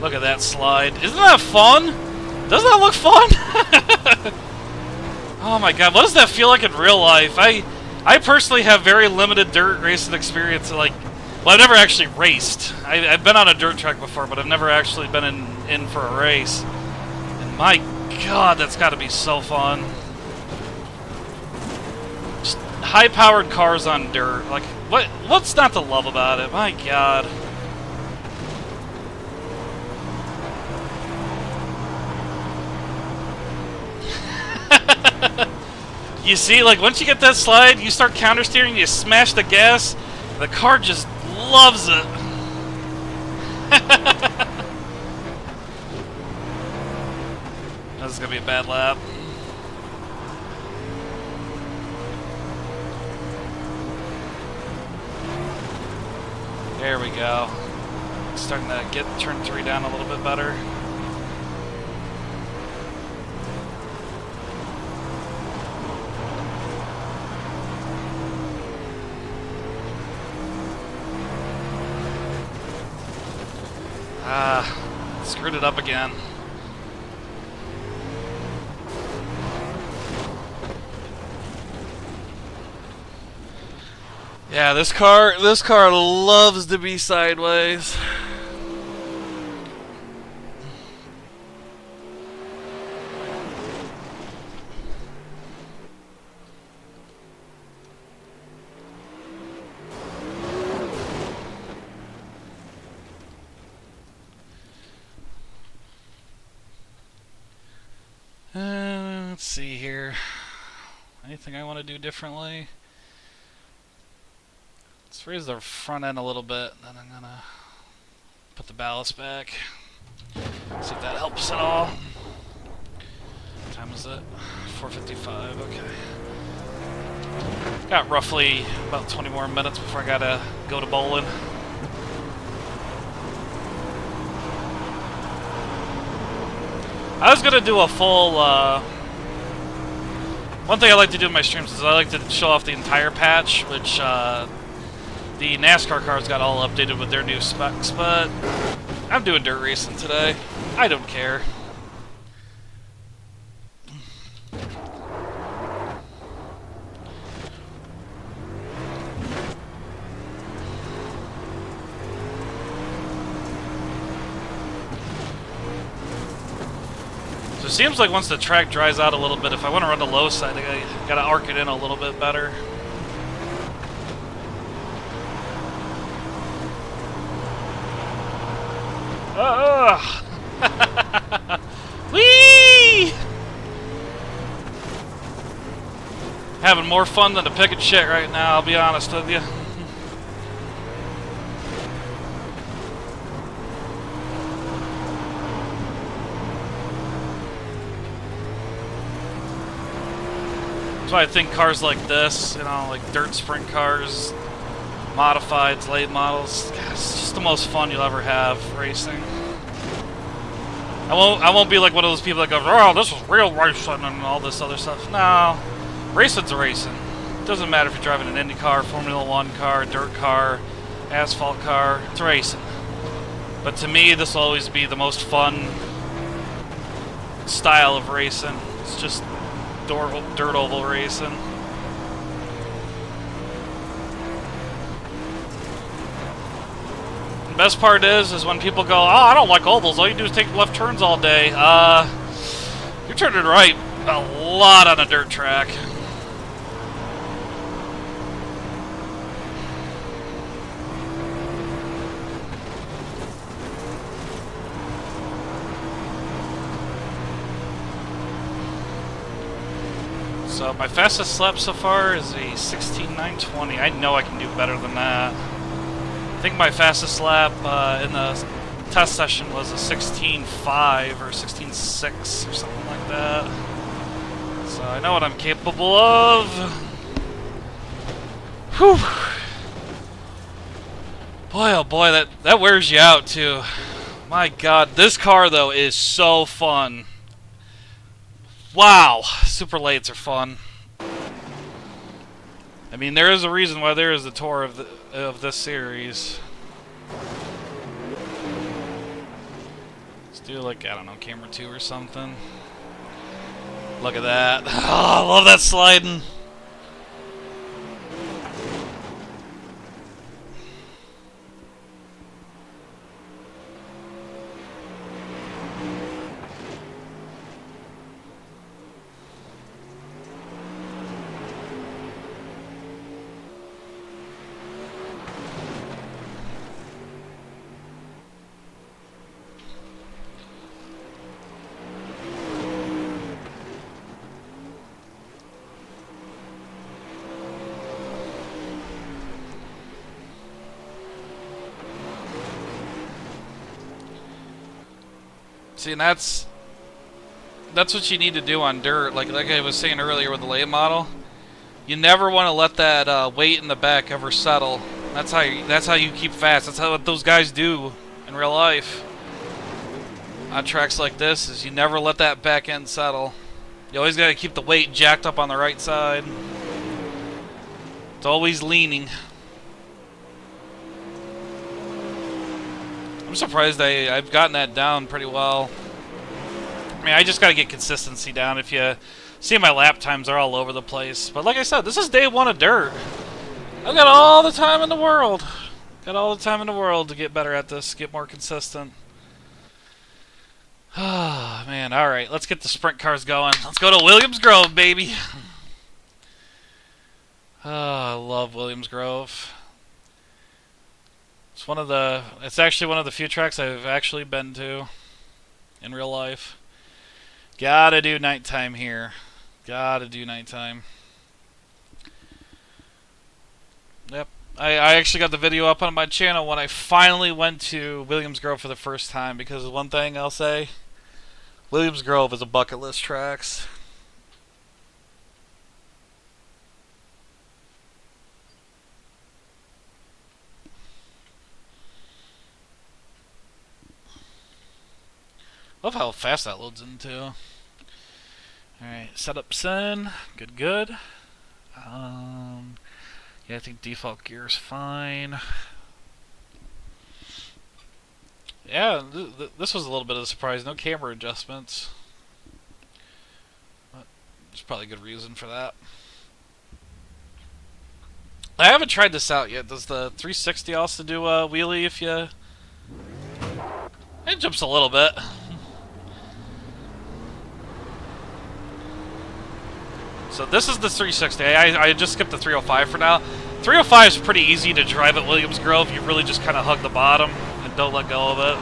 Look at that slide. Isn't that fun? Doesn't that look fun? Oh my god, what does that feel like in real life? I personally have very limited dirt racing experience. Like, well, I've never actually raced. I've been on a dirt track before, but I've never actually been in for a race. And my god, that's got to be so fun. Just high-powered cars on dirt. Like, what's not to love about it? My god. You see, like, once you get that slide, you start counter steering, you smash the gas, the car just loves it. This is gonna be a bad lap. There we go. Starting to get turn 3 down a little bit better. Screwed it up again. Yeah, this car loves to be sideways. Let's see here. Anything I want to do differently? Let's raise the front end a little bit, then I'm gonna put the ballast back. See if that helps at all. What time is it? 4:55, okay. Got roughly about 20 more minutes before I gotta go to bowling. I was gonna do a full, one thing I like to do in my streams is I like to show off the entire patch, which, the NASCAR cars got all updated with their new specs, but I'm doing dirt racing today. I don't care. So it seems like once the track dries out a little bit, if I want to run the low side, I gotta arc it in a little bit better. Whee! Having more fun than a picket shit right now, I'll be honest with you. That's why I think cars like this, you know, like dirt sprint cars, modifieds, late models, God, it's just the most fun you'll ever have racing. I won't be like one of those people that goes, oh, this is real racing and all this other stuff. No, racing's a racing. It doesn't matter if you're driving an Indy car, Formula One car, dirt car, asphalt car, it's racing. But to me, this will always be the most fun style of racing. It's just dirt oval racing. The best part is when people go, oh, I don't like ovals, all you do is take left turns all day. You're turning right a lot on a dirt track. So my fastest lap so far is a 16.920. I know I can do better than that. I think my fastest lap in the test session was a 16.5 or 16.6 or something like that. So I know what I'm capable of. Whew. Boy, oh boy, that wears you out too. My God, this car though is so fun. Wow, super lates are fun. I mean, there is a reason why there is the tour of this series. Let's do like, I don't know, camera 2 or something. Look at that. Oh, I love that sliding. See, and that's what you need to do on dirt. Like I was saying earlier with the late model, you never want to let that weight in the back ever settle. That's how you keep fast. That's what those guys do in real life. On tracks like this, is you never let that back end settle. You always got to keep the weight jacked up on the right side. It's always leaning. I'm surprised I've gotten that down pretty well. I mean, I just got to get consistency down. If you see my lap times are all over the place. But like I said, this is day one of dirt. I've got all the time in the world. Got all the time in the world to get better at this, get more consistent. Oh, man. All right, let's get the sprint cars going. Let's go to Williams Grove, baby. Oh, I love Williams Grove. It's actually one of the few tracks I've actually been to in real life. Gotta do nighttime here. Gotta do nighttime. Yep. I actually got the video up on my channel when I finally went to Williams Grove for the first time, because one thing I'll say, Williams Grove is a bucket list tracks. Love how fast that loads into. Alright, setup in. Good, good. Yeah, I think default gear is fine. Yeah, this was a little bit of a surprise. No camera adjustments. But there's probably a good reason for that. I haven't tried this out yet. Does the 360 also do a wheelie if you... It jumps a little bit. So this is the 360. I just skipped the 305 for now. 305 is pretty easy to drive at Williams Grove. You really just kind of hug the bottom and don't let go of it.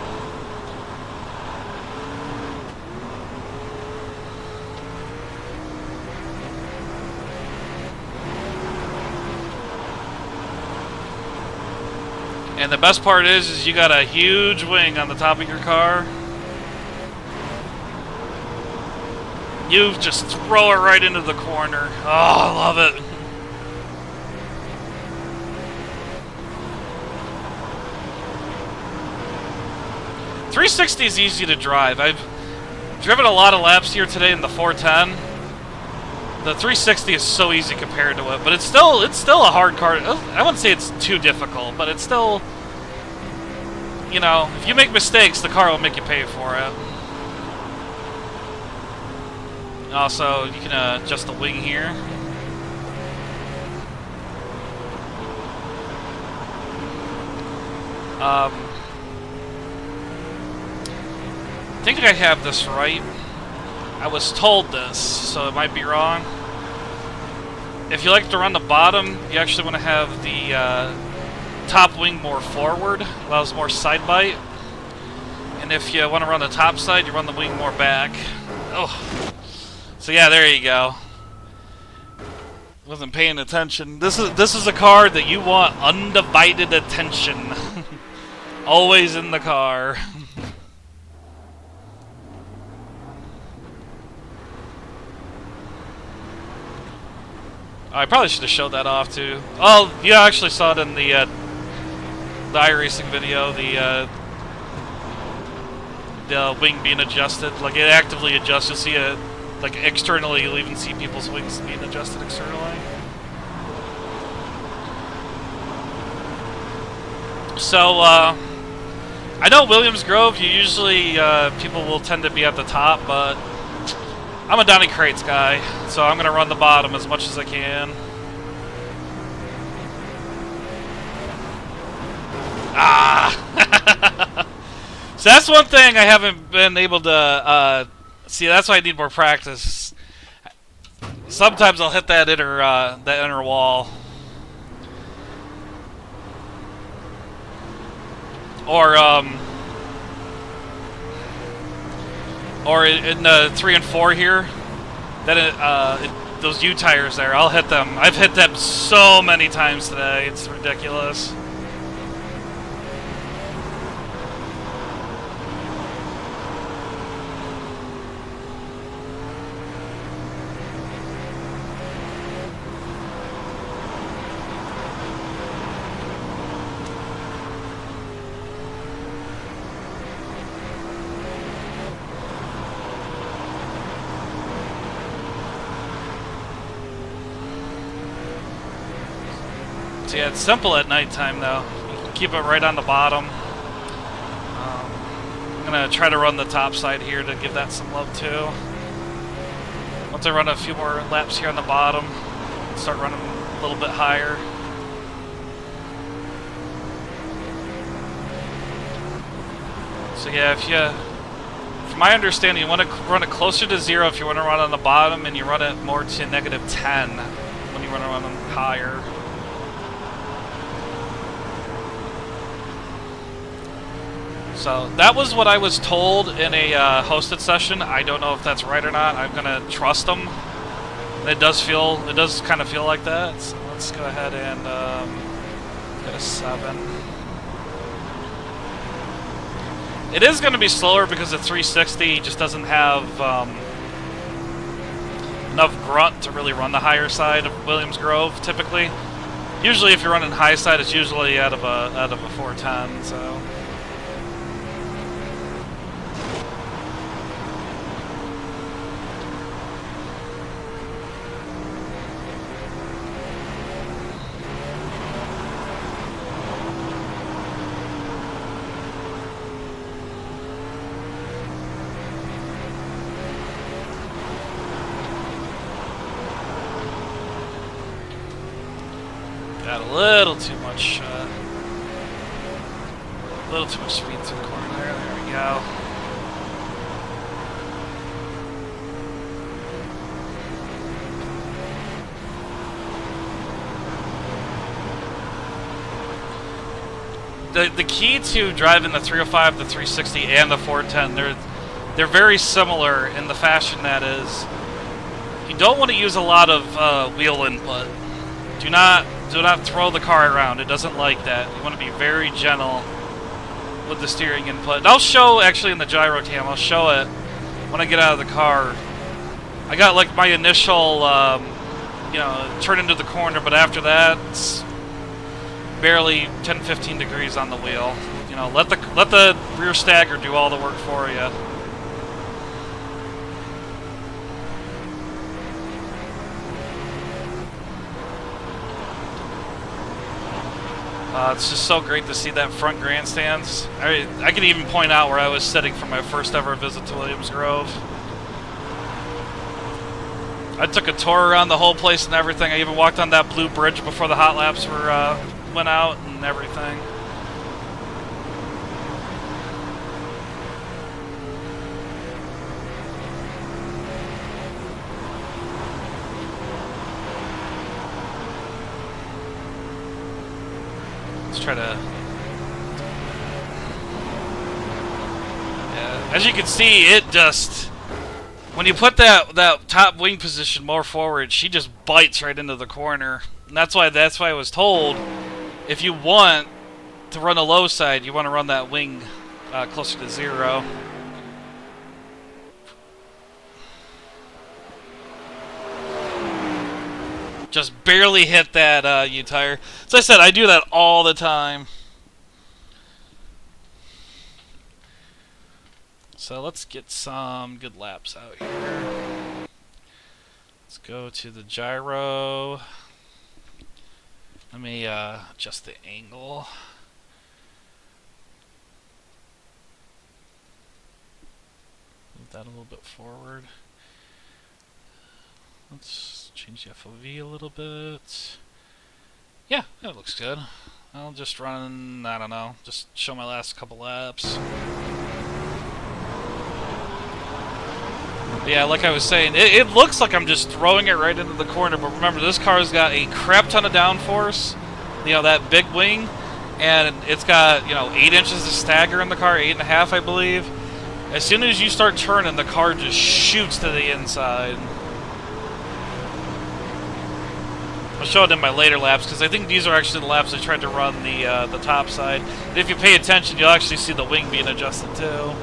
And the best part is you got a huge wing on the top of your car. You just throw it right into the corner. Oh, I love it. .360 is easy to drive. I've driven a lot of laps here today in the 410. The 360 is so easy compared to it, but it's still a hard car. I wouldn't say it's too difficult, but it's still, you know, if you make mistakes, the car will make you pay for it. Also, you can adjust the wing here. I think I have this right. I was told this, so it might be wrong. If you like to run the bottom, you actually want to have the top wing more forward, allows more side bite. And if you want to run the top side, you run the wing more back. Oh. So yeah, there you go. Wasn't paying attention. This is a car that you want undivided attention. Always in the car. I probably should have showed that off too. Oh, you actually saw it in the iRacing video. The wing being adjusted, like it actively adjusts. You'll see it. Like externally, you'll even see people's wings being adjusted externally. So, I know Williams Grove, you usually, people will tend to be at the top, but I'm a Donny Crates guy, so I'm going to run the bottom as much as I can. Ah! So that's one thing I haven't been able to, see, that's why I need more practice. Sometimes I'll hit that inner wall. Or in the 3 and 4 here, those U tires there, I'll hit them. I've hit them so many times today. It's ridiculous. So yeah, it's simple at nighttime though. You can keep it right on the bottom. I'm gonna try to run the top side here to give that some love too. Once I run a few more laps here on the bottom, start running a little bit higher. So yeah, from my understanding, you want to run it closer to 0 if you want to run on the bottom, and you run it more to -10 when you want to run them higher. So that was what I was told in a hosted session. I don't know if that's right or not. I'm gonna trust them. It does kind of feel like that. So let's go ahead and get a 7. It is going to be slower because the 360 just doesn't have enough grunt to really run the higher side of Williams Grove. Typically, usually if you're running high side, it's usually out of a 410. So. Got a little too much speed through the corner there. There we go. The key to driving the 305, the 360, and the 410, they're very similar in the fashion that is, you don't want to use a lot of wheel input. Do not throw the car around. It doesn't like that. You want to be very gentle with the steering input. And I'll show, actually, in the gyro cam, I'll show it when I get out of the car. I got, like, my initial, turn into the corner, but after that, it's barely 10-15 degrees on the wheel. You know, let the rear stagger do all the work for you. It's just so great to see that front grandstands. I could even point out where I was sitting for my first ever visit to Williams Grove. I took a tour around the whole place and everything. I even walked on that blue bridge before the hot laps went out and everything. Try to, yeah. As you can see, it just, when you put that top wing position more forward, she just bites right into the corner. And that's why I was told, if you want to run a low side, you want to run that wing closer to 0. Just barely hit that U-tire. As I said, I do that all the time. So let's get some good laps out here. Let's go to the gyro. Let me adjust the angle. Move that a little bit forward. Let's change the FOV a little bit. Yeah, that looks good. I'll just run, I don't know, just show my last couple laps. But yeah, like I was saying, it looks like I'm just throwing it right into the corner, but remember, this car's got a crap ton of downforce, you know, that big wing, and it's got, 8 inches of stagger in the car, 8.5, I believe. As soon as you start turning, the car just shoots to the inside. I'll show it in my later laps, because I think these are actually the laps I tried to run the top side. And if you pay attention, you'll actually see the wing being adjusted too.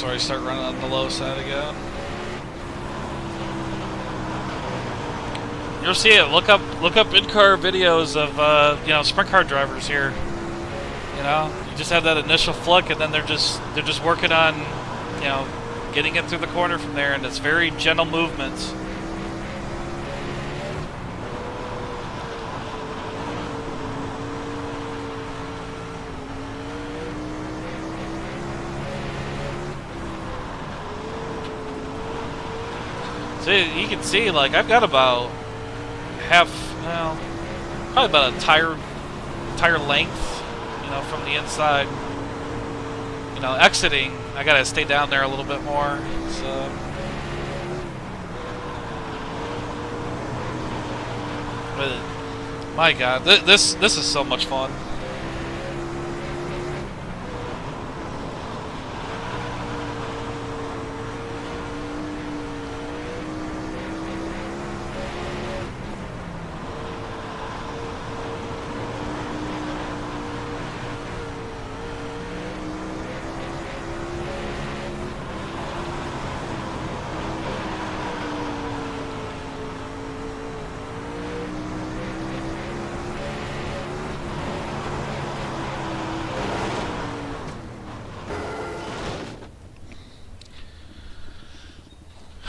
that's where I start running on the low side again. You'll see it. Look up in-car videos of you know, sprint car drivers here. You know, you just have that initial flick, and then they're just working on, you know, getting it through the corner from there, and it's very gentle movements. See, you can see, like, I've got about well, probably about a tire length, you know, from the inside. You know, exiting, I gotta stay down there a little bit more. So, but my God, this is so much fun.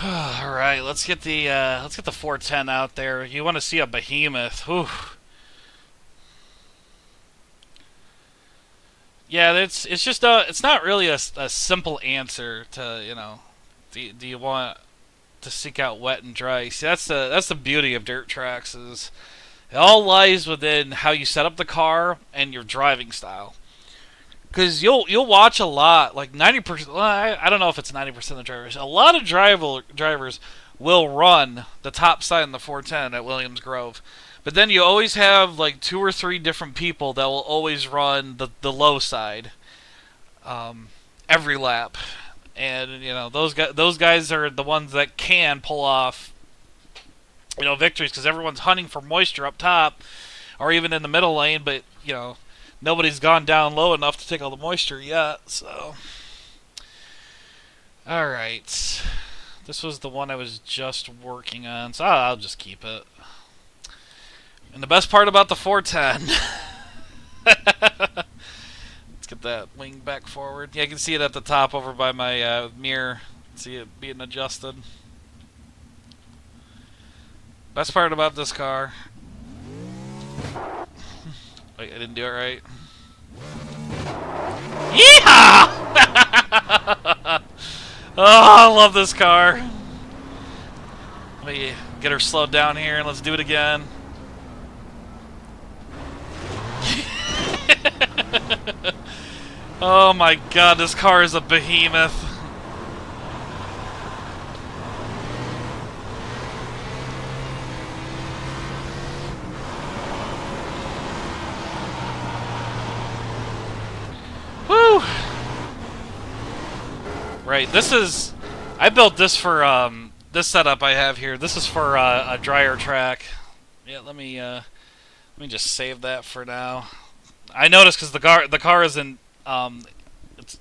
All right, let's get the 410 out there. You want to see a behemoth? Whew. Yeah, it's just it's not really a simple answer to, you know, do you want to seek out wet and dry? See, that's the beauty of dirt tracks, is it all lies within how you set up the car and your driving style. Because you'll watch a lot, like 90%. Well, I don't know if it's 90% of drivers. A lot of drivers will run the top side in the 410 at Williams Grove, but then you always have like 2 or 3 different people that will always run the low side every lap, and you know those guys are the ones that can pull off, you know, victories, because everyone's hunting for moisture up top or even in the middle lane, but you know, nobody's gone down low enough to take all the moisture yet. So, all right, this was the one I was just working on, so I'll just keep it. And the best part about the 410, let's get that wing back forward. Yeah, you can see it at the top over by my mirror. See it being adjusted. Best part about this car. Wait, I didn't do it right. Yeehaw! Oh, I love this car. Let me get her slowed down here and let's do it again. Oh my God, this car is a behemoth. Woo! Right, I built this for this setup I have here. This is for a drier track. Yeah, let me just save that for now. I noticed because the car isn't it's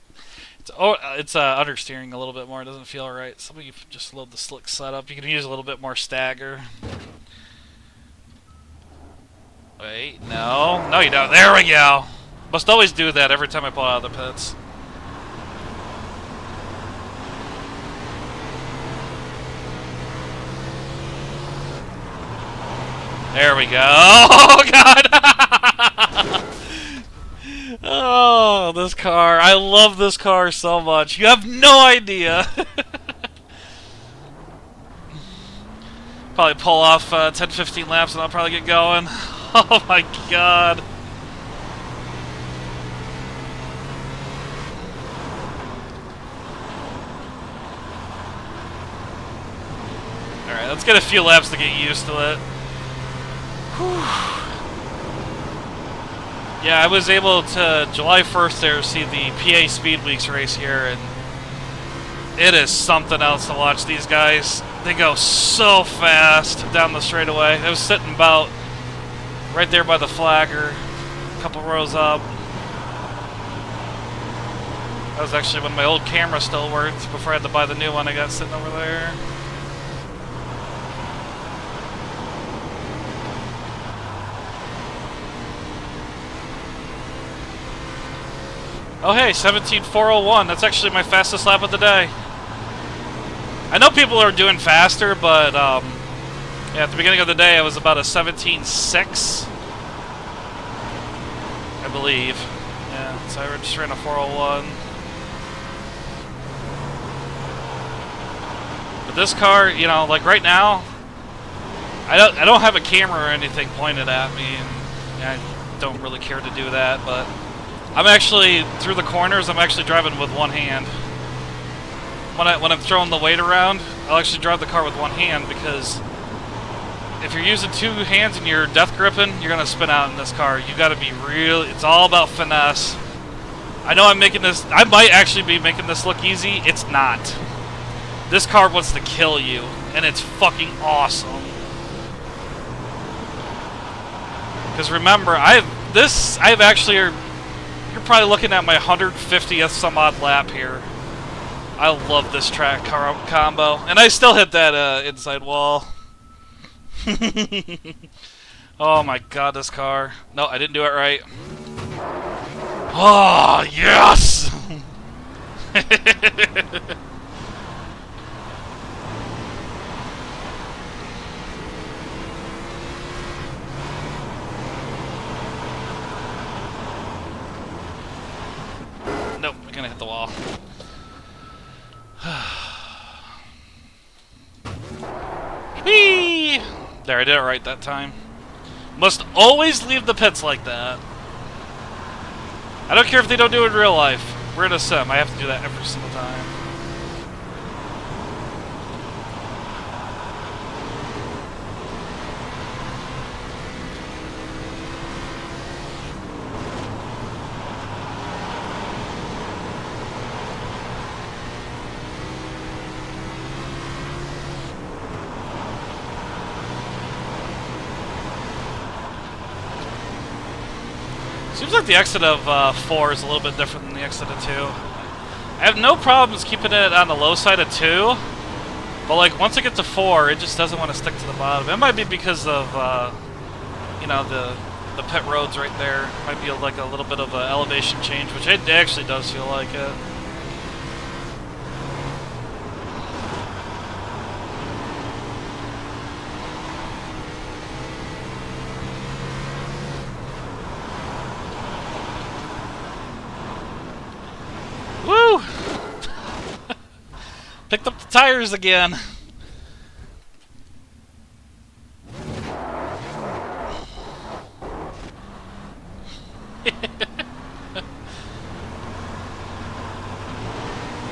understeering a little bit more. It doesn't feel right. So you just load the slick setup. You can use a little bit more stagger. Wait, no, you don't. There we go. Must always do that every time I pull out of the pits. There we go. Oh God! Oh, this car. I love this car so much. You have no idea. Probably pull off 10-15 laps and I'll probably get going. Oh my God. Alright, let's get a few laps to get used to it. Whew. Yeah, I was able to, July 1st there, see the PA Speed Weeks race here, and it is something else to watch these guys. They go so fast down the straightaway. I was sitting about right there by the flagger, a couple rows up. That was actually when my old camera still worked before I had to buy the new one I got sitting over there. Oh hey, 17,401. That's actually my fastest lap of the day. I know people are doing faster, but yeah, at the beginning of the day I was about a 17.6, I believe. Yeah, so I just ran a 401. But this car, you know, like right now, I don't have a camera or anything pointed at me, and I don't really care to do that, but I'm actually, through the corners, I'm actually driving with one hand. When I'm throwing the weight around, I'll actually drive the car with one hand, because if you're using two hands and you're death gripping, you're going to spin out in this car. You got to be real, it's all about finesse. I know I'm making this, I might actually be making this look easy. It's not. This car wants to kill you, and it's fucking awesome. Because remember, I've actually, you're probably looking at my 150th some odd lap here. I love this track combo, and I still hit that inside wall. Oh my god, this car. No, I didn't do it right. Oh, yes! Nope, I'm gonna hit the wall. Whee! There, I did it right that time. Must always leave the pits like that. I don't care if they don't do it in real life. We're in a sim. I have to do that every single time. Seems like the exit of 4 is a little bit different than the exit of 2. I have no problems keeping it on the low side of 2, but like once I get to 4, it just doesn't want to stick to the bottom. It might be because of you know, the pit roads right there. Might be like a little bit of an elevation change, which it actually does feel like it. Woo! Picked up the tires again.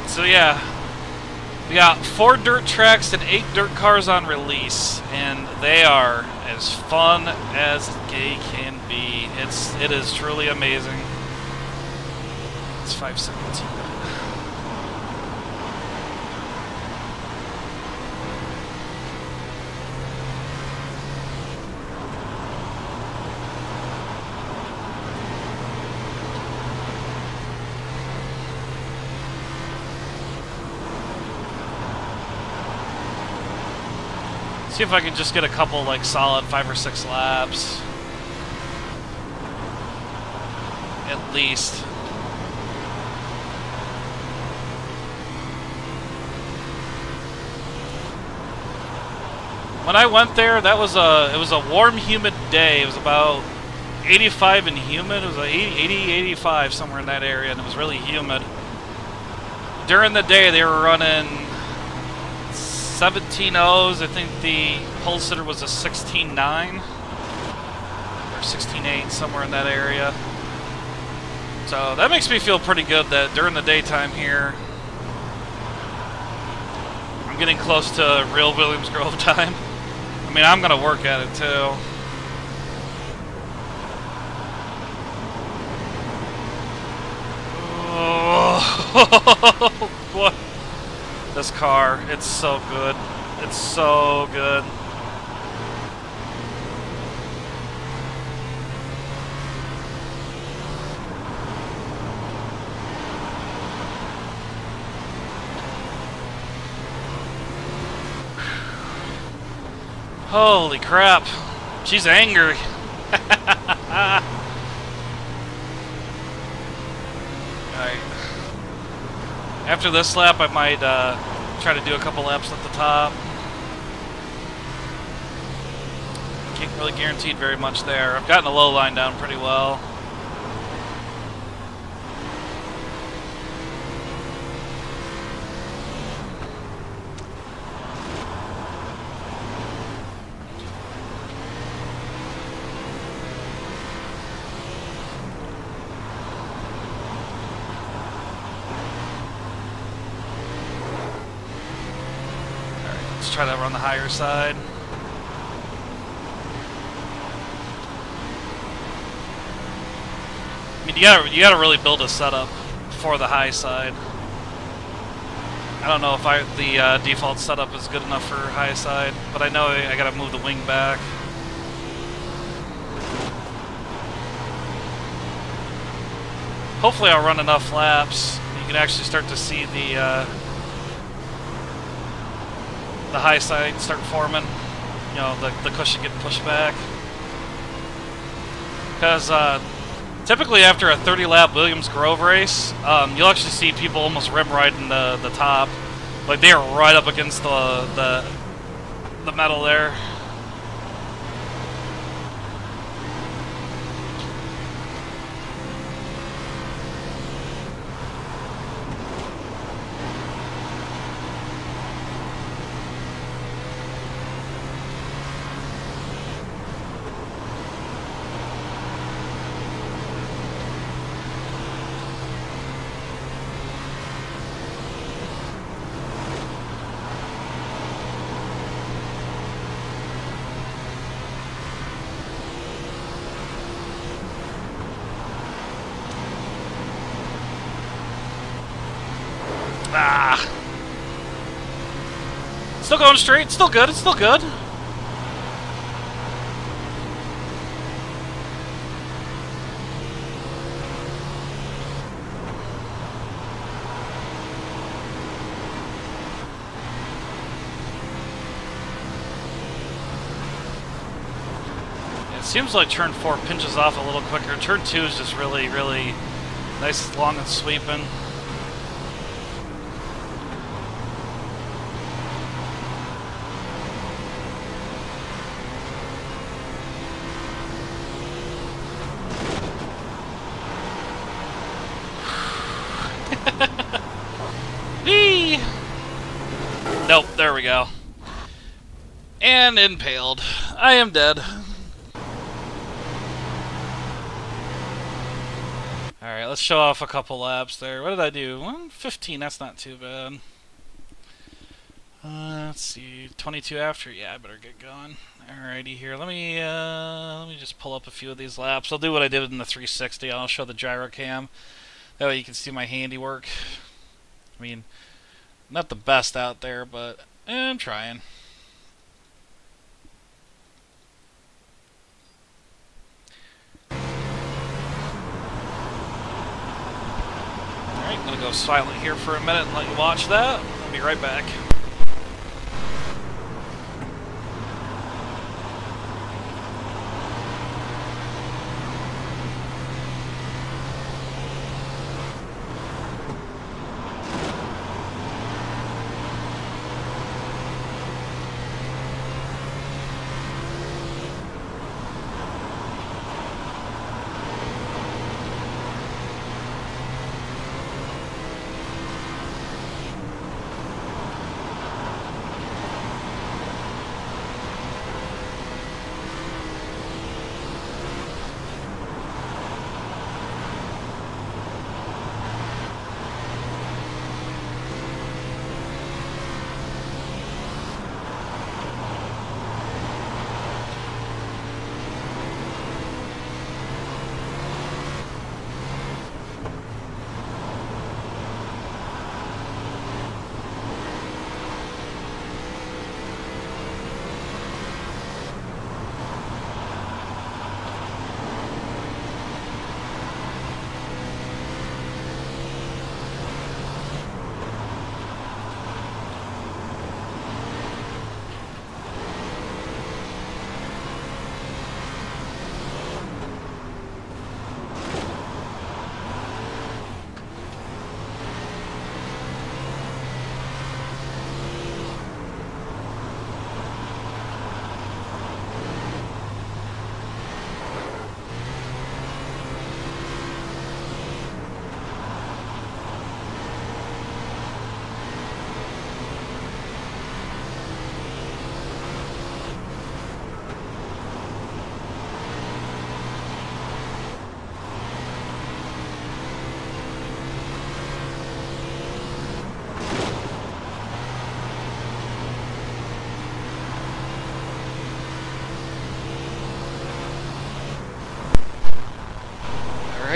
So yeah, we got 4 dirt tracks and 8 dirt cars on release, and they are as fun as they can be. It is truly amazing. It's 517. See if I can just get a couple like solid 5 or 6 laps. At least. When I went there, it was a warm, humid day. It was about 85 and humid. It was like 80, 85, somewhere in that area, and it was really humid. During the day, they were running 17.0s. I think the pole sitter was a 16.9 or 16.8, somewhere in that area. So that makes me feel pretty good that during the daytime here, I'm getting close to real Williams Grove time. I mean, I'm gonna work at it too. Oh, what? This car, it's so good. It's so good. Holy crap. She's angry. Alright. After this lap, I might try to do a couple laps at the top. Can't really guarantee very much there. I've gotten the low line down pretty well. Let's try to run the higher side. I mean, you gotta really build a setup for the high side. I don't know if the default setup is good enough for high side, but I know I gotta move the wing back. Hopefully, I'll run enough laps. You can actually start to see the high side start forming. You know, the cushion getting pushed back. Because typically after a 30-lap Williams Grove race, you'll actually see people almost rim riding the top. Like, they are right up against the metal there. Ah! Still going straight. It's still good. It's still good. It seems like turn 4 pinches off a little quicker. Turn 2 is just really, really nice, long and sweeping. Nope, there we go. And impaled. I am dead. Alright, let's show off a couple laps there. What did I do? 1:15, that's not too bad. Let's see, 22 after? Yeah, I better get going. Alrighty here, let me just pull up a few of these laps. I'll do what I did in the 360. I'll show the gyro cam. That way you can see my handiwork. I mean, not the best out there, but I'm trying. Alright, I'm gonna go silent here for a minute and let you watch that. I'll be right back.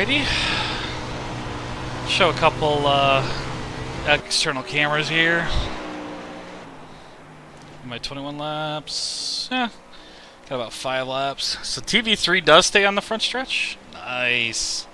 Alrighty. Show a couple external cameras here. My 21 laps. Yeah, got about 5 laps. So TV3 does stay on the front stretch. Nice.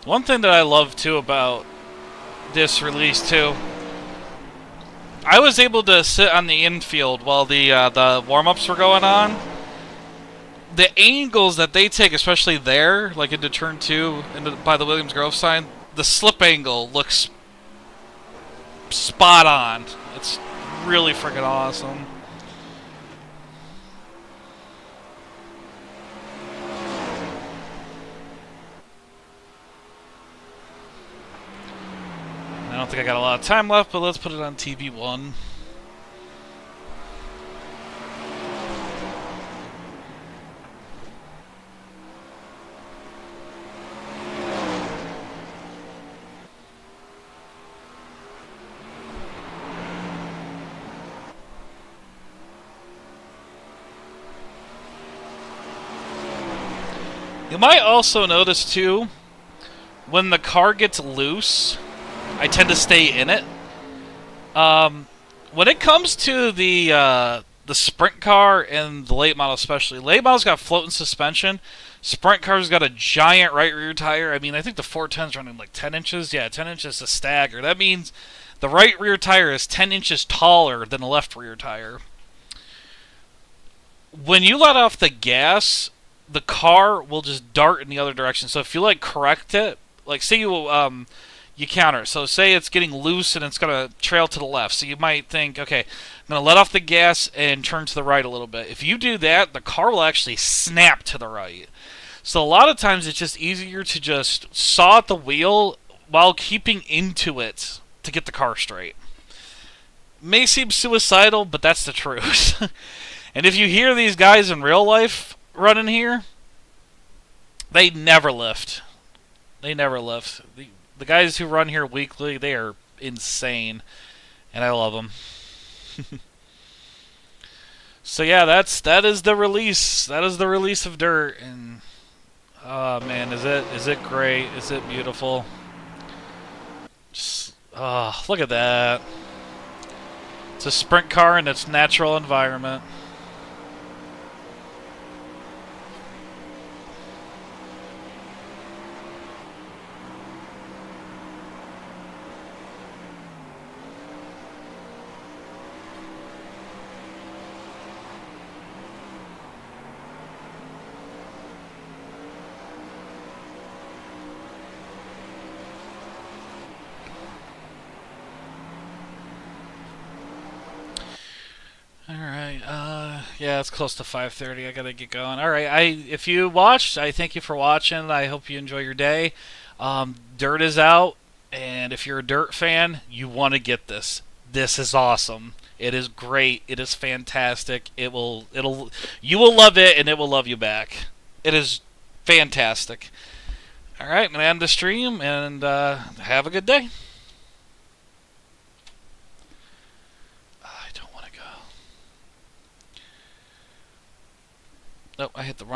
One thing that I love too about this release too, I was able to sit on the infield while the warm-ups were going on. The angles that they take, especially there, like into turn 2 by the Williams Grove sign, the slip angle looks spot on. It's really freaking awesome. I don't think I got a lot of time left, but let's put it on TV1. You might also notice too, when the car gets loose, I tend to stay in it. When it comes to the sprint car and the late model especially, late model's got floating suspension. Sprint car's got a giant right rear tire. I mean, I think the 410's running like 10 inches. Yeah, 10 inches to stagger. That means the right rear tire is 10 inches taller than the left rear tire. When you let off the gas, the car will just dart in the other direction. So if you like correct it, like say you counter. So say it's getting loose and it's going to trail to the left. So you might think, okay, I'm going to let off the gas and turn to the right a little bit. If you do that, the car will actually snap to the right. So a lot of times it's just easier to just saw at the wheel while keeping into it to get the car straight. May seem suicidal, but that's the truth. And if you hear these guys in real life running here, they never lift. They never lift. The guys who run here weekly, they are insane, and I love them. So yeah, that is the release. That is the release of Dirt, and oh man, is it great? Is it beautiful? Just look at that. It's a sprint car in its natural environment. Alright, yeah, it's close to 5:30. I gotta get going. Alright, if you watched, I thank you for watching. I hope you enjoy your day. Dirt is out, and if you're a Dirt fan, you want to get this. This is awesome. It is great. It is fantastic. You will love it, and it will love you back. It is fantastic. Alright, I'm gonna end the stream, and have a good day. Nope, I hit the wrong